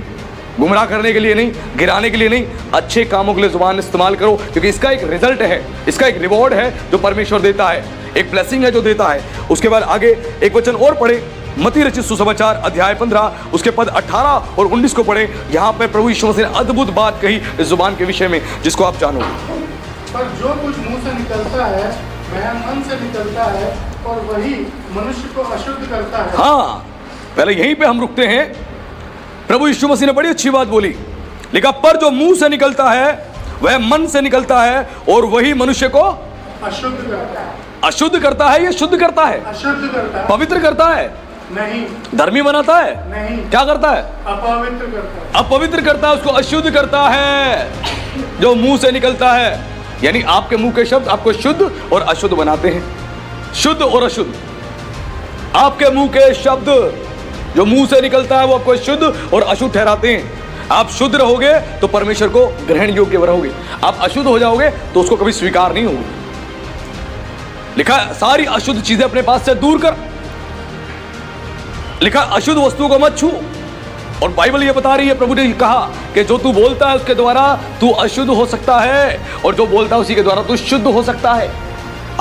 गुमराह करने के लिए नहीं, गिराने के लिए नहीं, अच्छे कामों के लिए जुबान इस्तेमाल करो, क्योंकि इसका एक रिजल्ट है, इसका एक रिवॉर्ड है जो परमेश्वर देता है, एक ब्लेसिंग है जो देता है। उसके बाद आगे एक वचन और पढ़े, मत्ती रचित सुसमाचार अध्याय 15 उसके पद 18 और 19 को पढ़े। यहाँ पे प्रभु यीशु मसीह ने अद्भुत बात कही इस जुबान के विषय में, जिसको आप जानोगे। पर जो कुछ मुंह से निकलता है वह मन से निकलता है और वही मनुष्य को अशुद्ध करता है। हाँ, पहले यहीं पे हम रुकते हैं। प्रभु यीशु मसीह ने बड़ी अच्छी बात बोली, लिखा पर जो मुंह से निकलता है वह मन से निकलता है और वही मनुष्य को अशुद्ध करता है। अशुद्ध करता है या शुद्ध करता है? अशुद्ध करता है। पवित्र करता है? नहीं। धर्मी बनाता है? नहीं। क्या करता है? अपवित्र करता है। अपवित्र करता है, उसको अशुद्ध करता है। जो मुंह से निकलता है, यानी आपके मुंह के शब्द आपको शुद्ध और अशुद्ध बनाते हैं। शुद्ध और अशुद्ध, आपके मुंह के शब्द जो मुंह से निकलता है वो आपको शुद्ध और अशुद्ध ठहराते हैं। आप शुद्ध रहोगे तो परमेश्वर को ग्रहण योग्य रहोगे, आप अशुद्ध हो जाओगे तो उसको कभी स्वीकार नहीं होगा। लिखा सारी अशुद्ध चीजें अपने पास से दूर कर, लिखा अशुद्ध वस्तुओं को मत छू। और बाइबल ये बता रही है, प्रभु ने कहा कि जो तू बोलता है उसके द्वारा तू अशुद्ध हो सकता है और जो बोलता है उसी के द्वारा तू शुद्ध हो सकता है।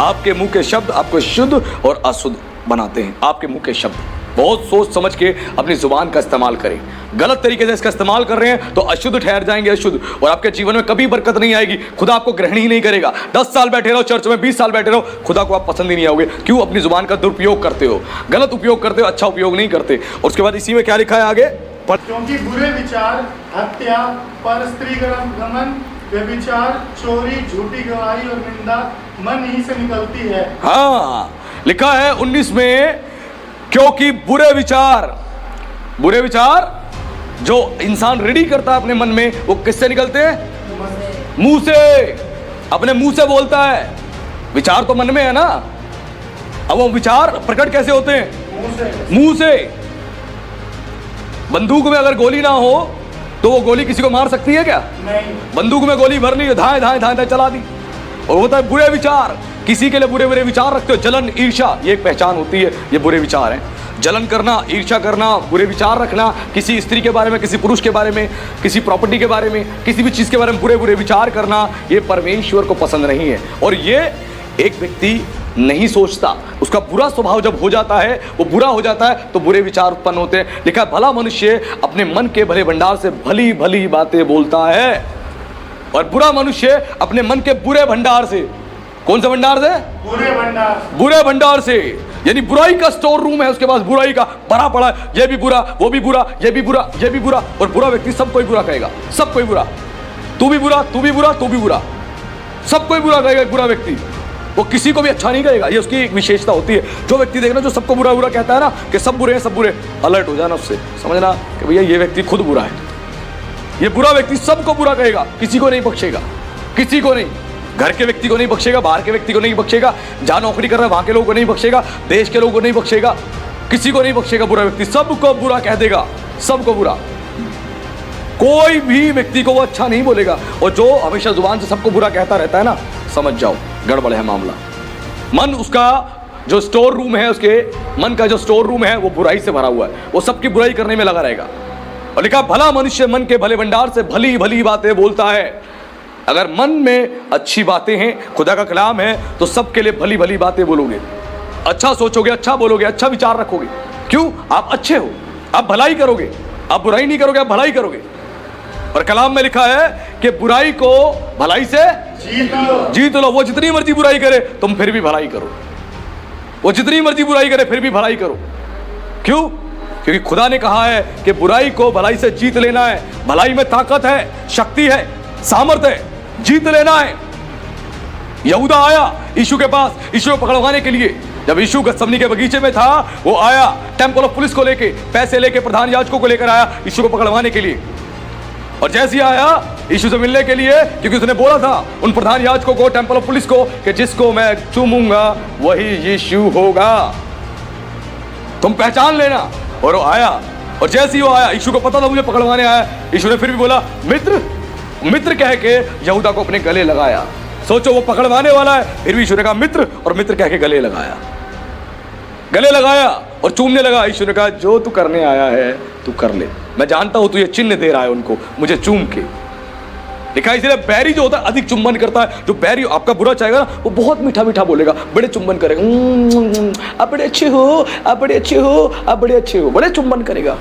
आपके मुंह के शब्द आपको शुद्ध और अशुद्ध बनाते हैं। आपके मुंह के शब्द बहुत सोच समझ के अपनी जुबान का इस्तेमाल करें। गलत तरीके से इसका इस्तेमाल कर रहे हैं तो अशुद्ध ठहर जाएंगे, अशुद्ध, और आपके जीवन में कभी बरकत नहीं आएगी। खुदा आपको ग्रहण ही नहीं करेगा। 10 साल बैठे रहो चर्च में, 20 साल बैठे रहो, खुदा को आप पसंद ही नहीं आओगे। क्यों? अपनी जुबान का दुरुपयोग करते हो, गलत उपयोग करते हो, अच्छा उपयोग नहीं करते। और उसके बाद इसी में क्या लिखा है आगे? क्योंकि बुरे विचार, हत्या, पर स्त्री गमन, व्यभिचार, चोरी, झूठी गवाही और निंदा मन ही से निकलती है। हाँ, लिखा है 19 में, क्योंकि बुरे विचार जो इंसान रेडी करता है अपने मन में, वो किससे निकलते हैं? मुंह से। अपने मुंह से बोलता है। विचार तो मन में है ना, अब वो विचार प्रकट कैसे होते हैं? मुंह से। बंदूक में अगर गोली ना हो तो वो गोली किसी को मार सकती है क्या? नहीं। बंदूक में गोली भर ली, धाए धाए धाए धाए चला दी। और होता है बुरे विचार, किसी के लिए बुरे बुरे विचार रखते हो। जलन, ईर्ष्या, ये एक पहचान होती है, ये बुरे विचार हैं। जलन करना, ईर्ष्या करना, बुरे विचार रखना, किसी स्त्री के बारे में, किसी पुरुष के बारे में, किसी प्रॉपर्टी के बारे में, किसी भी चीज़ के बारे में बुरे बुरे विचार करना, ये परमेश्वर को पसंद नहीं है। और ये एक व्यक्ति नहीं सोचता, उसका बुरा स्वभाव जब हो जाता है, वो बुरा हो जाता है तो बुरे विचार उत्पन्न होते हैं। लिखा है भला मनुष्य अपने मन के भले भंडार से भली भली बातें बोलता है, और बुरा मनुष्य अपने मन के बुरे भंडार से। कौन से भंडार से? बुरे भंडार से। यानी बुराई का स्टोर रूम है उसके पास, बुराई का भरा पड़ा है। ये भी बुरा, वो भी बुरा, ये भी बुरा, ये भी बुरा। और बुरा व्यक्ति सबको ही बुरा कहेगा, सबको ही बुरा। तू भी बुरा, तू भी बुरा, तू भी बुरा, सबको ही बुरा कहेगा। बुरा व्यक्ति वो किसी को भी अच्छा नहीं करेगा, ये उसकी एक विशेषता होती है। जो व्यक्ति देखना जो सबको बुरा बुरा कहता है ना, कि सब बुरे हैं, सब बुरे, अलर्ट हो जाना उससे, समझना कि भैया ये व्यक्ति खुद बुरा है। ये बुरा व्यक्ति सबको बुरा कहेगा, किसी को नहीं बख्शेगा, किसी को नहीं। घर के व्यक्ति को नहीं बख्शेगा, बाहर के व्यक्ति को नहीं बख्शेगा, जहाँ नौकरी कर रहा है वहाँ के लोगों को नहीं बख्शेगा, देश के लोगों को नहीं बख्शेगा, किसी को नहीं बख्शेगा। बुरा व्यक्ति सबको बुरा कह देगा, सबको बुरा। कोई भी व्यक्ति को वो अच्छा नहीं बोलेगा। और जो हमेशा जुबान से सबको बुरा कहता रहता है ना, समझ जाओ गड़बड़ है मामला। मन उसका जो स्टोर रूम है, उसके मन का जो स्टोर रूम है वो बुराई से भरा हुआ है, वो सबकी बुराई करने में लगा रहेगा। और लिखा भला मनुष्य मन के भले भंडार से भली भली बातें बोलता है। अगर मन में अच्छी बातें हैं, खुदा का कलाम है, तो सबके लिए भली भली बातें बोलोगे, अच्छा सोचोगे, अच्छा बोलोगे, अच्छा विचार रखोगे। क्यों? आप अच्छे हो, आप भलाई करोगे, आप बुराई नहीं करोगे, आप भलाई करोगे। और कलाम में लिखा है कि बुराई को भलाई से जीत लो। वो जितनी मर्जी बुराई करे तुम फिर भी भलाई करो, वो जितनी मर्जी बुराई करे फिर भी भलाई करो। क्यों? क्योंकि खुदा ने कहा है कि बुराई को भलाई से जीत लेना है। भलाई में ताकत है, शक्ति है, सामर्थ्य है, जीत लेना है। यहूदा आया यीशु के पास, यीशु को पकड़वाने के लिए। जब यीशु गत्समनी के बगीचे में था, वो आया टेम्पल ऑफ पुलिस को लेके, पैसे लेके, प्रधान याजकों को लेकर आया यीशु को पकड़वाने के लिए। और जैसे ही आया यीशु से मिलने के लिए, क्योंकि उसने बोला था उन प्रधान याजकों को, टेंपल ऑफ पुलिस को, कि जिसको मैं चूमूंगा वही यीशु होगा, तुम पहचान लेना। और वो आया, और जैसे ही वो आया, यीशु को पता था मुझे पकड़वाने आया, यीशु ने फिर भी बोला मित्र, मित्र कह के यहूदा को अपने गले लगाया। सोचो वो पकड़वाने वाला है, फिर भी यीशु ने कहा मित्र, और मित्र कह के गले लगाया, गले लगाया और चूमने लगा। यीशु ने कहा जो तू करने आया है तू कर ले, मैं जानता हूं तू ये चिन्ह दे रहा है उनको मुझे चूम के। लिखा है इसलिए बैरी जो होता है अधिक चुंबन करता है। जो बैरी आपका बुरा चाहेगा ना वो बहुत मीठा मीठा बोलेगा, बड़े चुंबन करेगा, आप बड़े अच्छे हो, आप बड़े अच्छे हो, आप बड़े अच्छे हो, बड़े चुंबन करेगा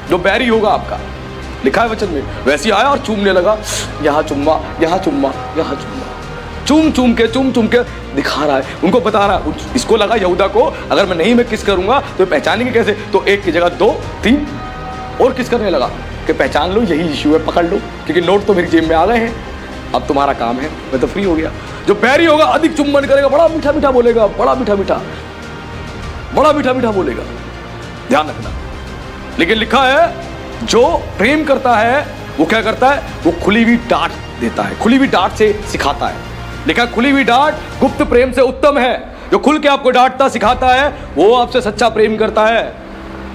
जो बैरी होगा आपका। लिखा है वचन में, वैसे आया और चूमने लगा, यहाँ चुम्मा, यहाँ चुम्मा, यहाँ चुम्मा, चूम चूम के दिखा रहा है, उनको बता रहा है। इसको लगा यहूदा को अगर मैं नहीं मैं किस करूंगा तो पहचानेंगे कैसे, तो एक की जगह 2 3 और किस करने लगा कि पहचान लो यही यीशु है, पकड़ लो, क्योंकि नोट तो मेरी जेब में आ गए हैं, अब तुम्हारा काम है, मैं तो फ्री हो गया। जो बैरी होगा अधिक चुंबन करेगा, बड़ा मीठा मीठा बोलेगा, बड़ा मीठा मीठा, बड़ा मीठा मीठा बोलेगा, ध्यान रखना। लेकिन लिखा है जो प्रेम करता है वो क्या करता है, वो खुली हुई डांट देता है, खुली हुई डांट से सिखाता है। लिखा खुली हुई डांट गुप्त प्रेम से उत्तम है। जो खुल के आपको डांटता सिखाता है वो आपसे सच्चा प्रेम करता है,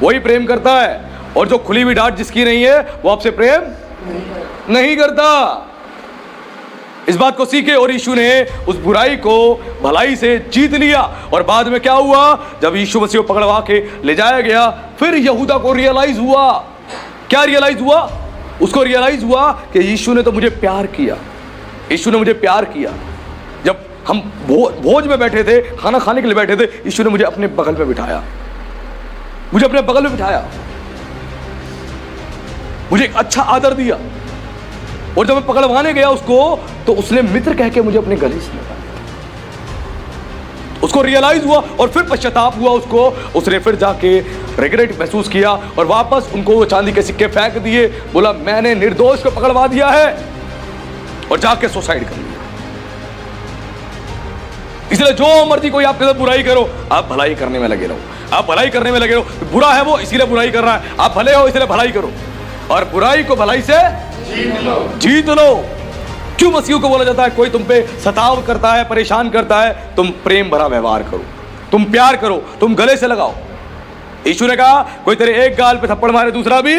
वही प्रेम करता है। और जो खुली हुई डांट जिसकी नहीं है वो आपसे प्रेम नहीं करता। इस बात को सीखे और यीशु ने उस बुराई को भलाई से जीत लिया। और बाद में क्या हुआ, जब यीशु मसीह को पकड़वा के ले जाया गया, फिर यहूदा को रियलाइज हुआ, क्या रियलाइज हुआ, उसको रियलाइज हुआ कि यीशु ने तो मुझे प्यार किया, यीशु ने मुझे प्यार किया। जब हम भोज में बैठे थे, खाना खाने के लिए बैठे थे, यीशु ने मुझे अपने बगल में बिठाया, मुझे अपने बगल में बिठाया, मुझे एक अच्छा आदर दिया। और जब मैं पकड़वाने गया उसको तो उसने मित्र कह के मुझे अपने गले से लगा। उसको रियलाइज हुआ और फिर पश्चाताप हुआ उसको, उसने फिर जाके रिग्रेट महसूस किया और वापस उनको वो चांदी के सिक्के फेंक दिए, बोला मैंने निर्दोष को पकड़वा दिया है, और जाके सुसाइड कर लिया। इसलिए जो मर्जी कोई आपके साथ बुराई करो, आप भलाई करने में लगे रहो, आप भलाई करने में लगे रहो। बुरा है वो इसीलिए बुराई कर रहा है, आप भले हो इसलिए भलाई करो, और बुराई को भलाई से जीत लो। क्यों मसीह को बोला जाता है कोई तुम पे सताव करता है, परेशान करता है, तुम प्रेम भरा व्यवहार करो, तुम प्यार करो, तुम गले से लगाओ। यीशु ने कहा कोई तेरे एक गाल पे थप्पड़ मारे दूसरा भी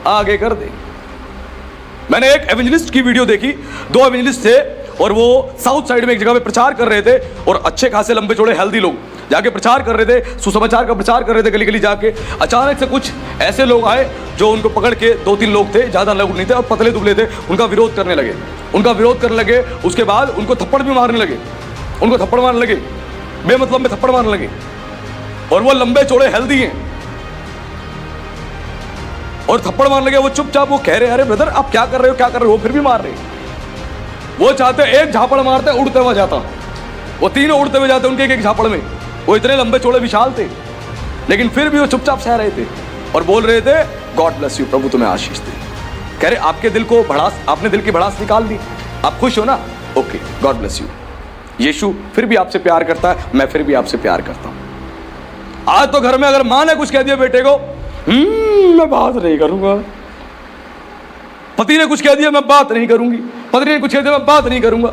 आगे कर दे। मैंने एक एवेंजलिस्ट की वीडियो देखी, 2 एवेंजलिस्ट थे और वो साउथ साइड में एक जगह पे प्रचार कर रहे थे, और अच्छे खासे लंबे चौड़े हेल्दी लोग जाके प्रचार कर रहे थे, सुसमाचार का प्रचार कर रहे थे गली गली जाके। अचानक से कुछ ऐसे लोग आए जो उनको पकड़ के, 2-3 लोग थे, ज़्यादा लोग नहीं थे और पतले दुबले थे, उनका विरोध करने लगे, उनका विरोध करने लगे। उसके बाद उनको थप्पड़ भी मारने लगे, उनको थप्पड़ मारने लगे, बेमतलब में थप्पड़ मारने लगे। और वो लंबे चौड़े हेल्दी हैं और थप्पड़ मारने लगे। वो चुपचाप वो कह रहे अरे ब्रदर आप क्या कर रहे हो, क्या कर रहे हो, वो फिर भी मार रहे। वो चाहते एक झापड़ मारते उड़ते हुआ जाता, वो तीनों उड़ते हुए जाते उनके एक झापड़ में। वो इतने लंबे चौड़े विशाल थे, लेकिन फिर भी वो चुपचाप सह रहे थे और बोल रहे थे गॉड ब्लेस यू, प्रभु तुम्हें आशीष दे। कह रहे आपके दिल को भड़ास, आपने दिल की भड़ास निकाल दी, आप खुश हो ना, ओके गॉड ब्लेस यू। यीशु फिर भी आपसे प्यार करता है, मैं फिर भी आपसे प्यार करता हूं। आज तो घर में अगर माँ ने कुछ कह दिया बेटे को, मैं बात नहीं करूंगा, पति ने कुछ कह दिया मैं बात नहीं करूंगी, पत्नी ने कुछ कह दिया मैं बात नहीं करूंगा,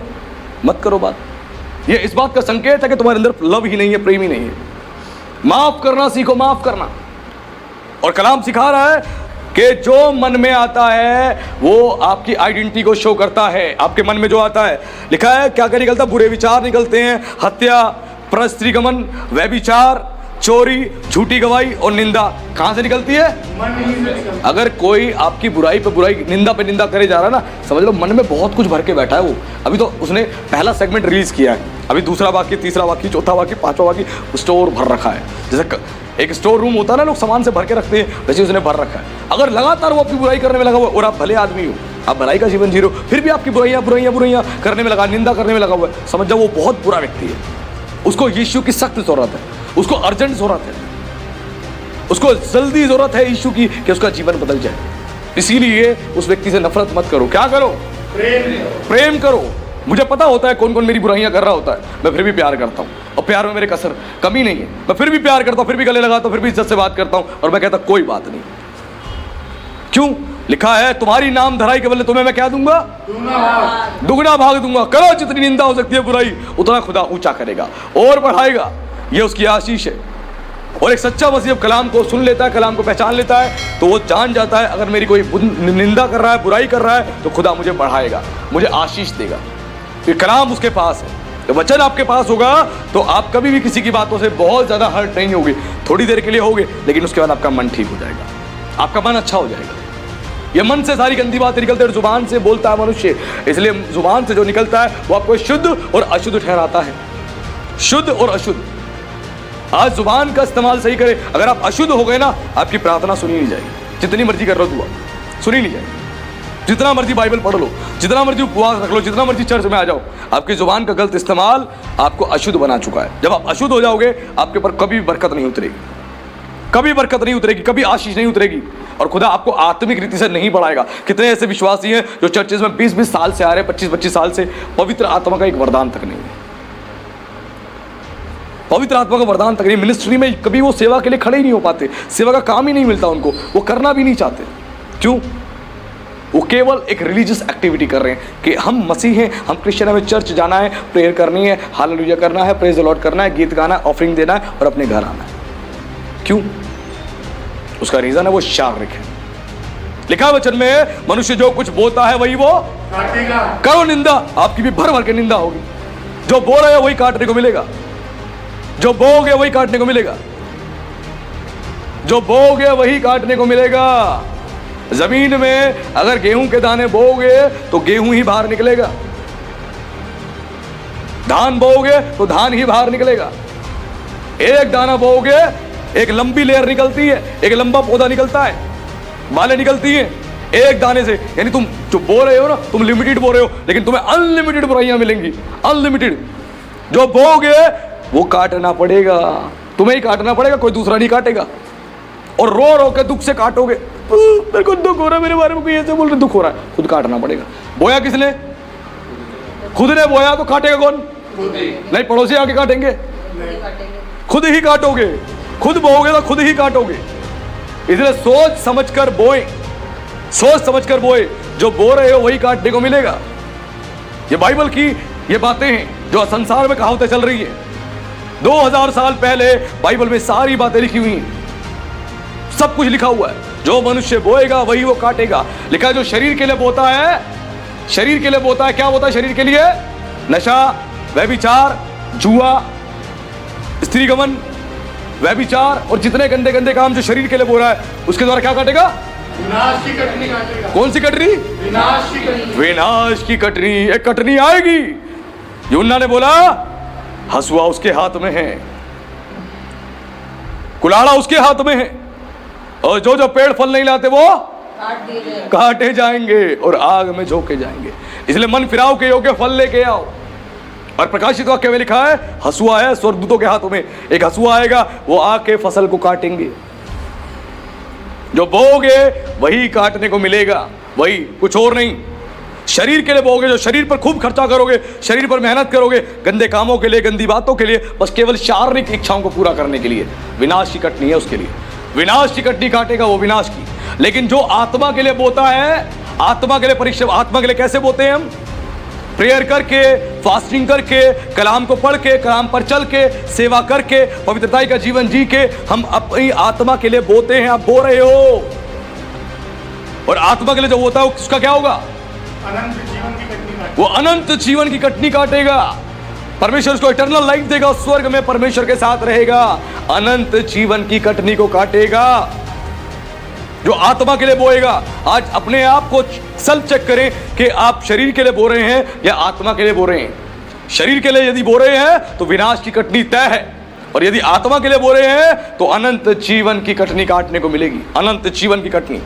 मत करो बात। ये इस बात का संकेत है कि तुम्हारे अंदर लव ही नहीं है, प्रेम ही नहीं है। माफ करना सीखो, माफ करना। और कलाम सिखा रहा है कि जो मन में आता है वो आपकी आइडेंटिटी को शो करता है। आपके मन में जो आता है, लिखा है क्या क्या निकलता, बुरे विचार निकलते हैं, हत्या, परस्त्रीगमन, व्यभिचार, चोरी, झूठी गवाही और निंदा। कहां से निकलती है, मन ही से निकलती है। अगर कोई आपकी बुराई पे बुराई, निंदा पे निंदा करे जा रहा है ना, समझ लो मन में बहुत कुछ भर के बैठा है वो। अभी तो उसने पहला सेगमेंट रिलीज किया है, अभी दूसरा बाकी, तीसरा बाकी, चौथा बाकी, पांचवा बाकी, स्टोर भर रखा है। जैसे एक स्टोर रूम होता है ना, लोग सामान से भर के रखते हैं, वैसे उसने भर रखा है। अगर लगातार वो आपकी बुराई करने में लगा हुआ है और आप भले आदमी हो, आप भलाई का जीवन जी रहे हो, फिर भी आपकी बुराइयां बुराइयां बुराइयां करने में लगा, निंदा करने में लगा हुआ है, समझ जाओ वो बहुत बुरा व्यक्ति है। उसको यीशु की सख्त जरूरत है, उसको अर्जेंट जरूरत है, उसको जल्दी जरूरत है यीशु की कि उसका जीवन बदल जाए। इसीलिए उस व्यक्ति से नफरत मत करो, क्या करो, प्रेम करो। मुझे पता होता है कौन कौन मेरी बुराइयां कर रहा होता है, मैं फिर भी प्यार करता हूँ, और प्यार में मेरे कसर कमी नहीं है, मैं फिर भी प्यार करता हूँ, फिर भी गले लगाता हूँ, फिर भी इज्जत से बात करता हूँ, और मैं कहता कोई बात नहीं। क्यों, लिखा है तुम्हारी नाम धराई के बदले तुम्हें मैं क्या दूंगा? दूना भाग। दुगना भाग दूंगा। करो जितनी निंदा हो सकती है बुराई, उतना खुदा ऊंचा करेगा और बढ़ाएगा। ये उसकी आशीष है। और एक सच्चा मसीह कलाम को सुन लेता है, कलाम को पहचान लेता है, तो वो जान जाता है अगर मेरी कोई निंदा कर रहा है, बुराई कर रहा है, तो खुदा मुझे बढ़ाएगा, मुझे आशीष देगा। ये कलाम उसके पास है। तो वचन आपके पास होगा तो आप कभी भी किसी की बातों से बहुत ज्यादा हर्ट नहीं होगे। थोड़ी देर के लिए होगे, लेकिन उसके बाद आपका मन ठीक हो जाएगा, आपका मन अच्छा हो जाएगा। ये मन से सारी गंदी बातें निकलती है। जुबान से बोलता है मनुष्य, इसलिए जुबान से जो निकलता है वो आपको शुद्ध और अशुद्ध ठहराता है। शुद्ध और अशुद्ध। आज जुबान का इस्तेमाल सही करें। अगर आप अशुद्ध हो गए ना, आपकी प्रार्थना सुनी नहीं जाएगी। जितनी मर्जी कर लो दुआ, सुनी नहीं जाएगी। जितना मर्जी बाइबल पढ़ लो, जितना मर्जी उपवास रख लो, जितना मर्जी चर्च में आ जाओ, आपकी जुबान का गलत इस्तेमाल आपको अशुद्ध बना चुका है। जब आप अशुद्ध हो जाओगे, आपके ऊपर कभी बरकत नहीं उतरेगी, कभी बरकत नहीं उतरेगी, कभी आशीष नहीं उतरेगी, और खुदा आपको आत्मिक रीति से नहीं बढ़ाएगा। कितने ऐसे विश्वासी हैं जो चर्चेज में 20-20 साल से आ रहे हैं, 25-25 साल से, पवित्र आत्मा का एक वरदान तक नहीं है। पवित्र आत्मा का वरदान तक नहीं। मिनिस्ट्री में कभी वो सेवा के लिए खड़े ही नहीं हो पाते, सेवा का काम ही नहीं मिलता उनको, वो करना भी नहीं चाहते। क्यों? वो केवल एक रिलीजियस एक्टिविटी कर रहे हैं कि हम मसीह हैं, हम क्रिश्चियन, हमें चर्च जाना है, प्रेयर करनी है, हालेलुया करना है, प्रेज द लॉर्ड करना है, गीत गाना है, ऑफरिंग देना है और अपने घर आना है। क्यों? उसका रीजन है वो शारीरिक है। लिखा वचन में, मनुष्य जो कुछ बोता है वही वो काटेगा। करो निंदा, आपकी भी भर भर के निंदा होगी। जो बो रहे हो वही काटने को मिलेगा, जो बोओगे वही काटने को मिलेगा, जो बोओगे वही काटने को मिलेगा। जमीन में अगर गेहूं के दाने बोओगे तो गेहूं ही बाहर निकलेगा, धान बोओगे तो धान ही बाहर निकलेगा। एक दाना बोओगे, एक लंबी लेयर निकलती है, एक लंबा पौधा निकलता है, बालें निकलती हैं एक दाने से। यानी तुम जो बो रहे हो ना, तुम लिमिटेड बो रहे हो, लेकिन तुम्हें अनलिमिटेड बुराइयां मिलेंगी, अनलिमिटेड। जो बोओगे वो काटना पड़ेगा, तुम्हें ही काटना पड़ेगा, कोई दूसरा नहीं काटेगा। और रो रो के दुख से काटोगे, मेरे को दुख हो रहा है, मेरे बारे में कोई ऐसे बोल रहे, दुख हो रहा है, खुद काटना पड़ेगा। बोया किसने? खुद ने बोया, तो काटेगा कौन? नहीं, पड़ोसी आके काटेंगे, खुद ही काटोगे। खुद बोओगे तो खुद ही काटोगे। इसलिए सोच समझकर बोए, सोच समझकर बोए। जो बो रहे हो वही काटने को मिलेगा। ये बाइबल की ये बातें हैं जो संसार में कहावतें चल रही है। 2000 साल पहले बाइबल में सारी बातें लिखी हुई हैं, सब कुछ लिखा हुआ है। जो मनुष्य बोएगा वही वो काटेगा। लिखा है जो शरीर के लिए बोता है, शरीर के लिए बोता है, क्या होता है शरीर के लिए? नशा, व्यभिचार, जुआ, स्त्रीगमन, व्यभिचार और जितने गंदे गंदे काम जो शरीर के लिए बो रहा है, उसके द्वारा क्या काटेगा? विनाश की कटनी काटेगा। कौन सी कटनी? विनाश की कटनी। विनाश की कटनी। एक कटनी आएगी। यूहन्ना ने बोला हसुआ उसके हाथ में है, कुल्हाड़ा उसके हाथ में है, और जो जो पेड़ फल नहीं लाते वो काटे जाएंगे और आग में झोंके जाएंगे। इसलिए मन फिराओ के योग्य फल लेके आओ। और प्रकाशित वाक्य में लिखा है हसुआ है स्वर्गदूतों के हाथों में। एक हसुआ आएगा, वो आके फसल को काटेंगे। जो बोओगे वही काटने को मिलेगा, वही, कुछ और नहीं। शरीर के लिए बोओगे, जो शरीर पर खूब खर्चा करोगे, शरीर पर मेहनत करोगे, गंदे कामों के लिए, गंदी बातों के लिए, बस केवल शारीरिक इच्छाओं को पूरा करने के लिए, विनाश की कटनी है उसके लिए। विनाश की कटनी काटेगा वो, विनाश की। लेकिन जो आत्मा के लिए बोता है, आत्मा के लिए परिश्रम, आत्मा के लिए कैसे बोते हैं हम? प्रेयर करके, फास्टिंग करके, कलाम को पढ़ के, कलाम पर चल के, सेवा करके, पवित्रता का जीवन जी के हम अपनी आत्मा के लिए बोते हैं। आप बो रहे हो। और आत्मा के लिए जो बोता है उसका क्या होगा? अनंत जीवन की कटनी काटेगा। वो अनंत जीवन की कटनी काटेगा। परमेश्वर उसको इटर्नल लाइफ देगा, स्वर्ग में परमेश्वर के साथ रहेगा। अनंत जीवन की कटनी को काटेगा जो आत्मा के लिए बोएगा। आज अपने आप को सेल्फ चेक करें कि आप शरीर के लिए बो रहे हैं या आत्मा के लिए बो रहे हैं। शरीर के लिए यदि बो रहे हैं तो विनाश की कटनी तय है, और यदि आत्मा के लिए बो रहे हैं तो अनंत जीवन की कटनी काटने को मिलेगी। अनंत जीवन की कटनी,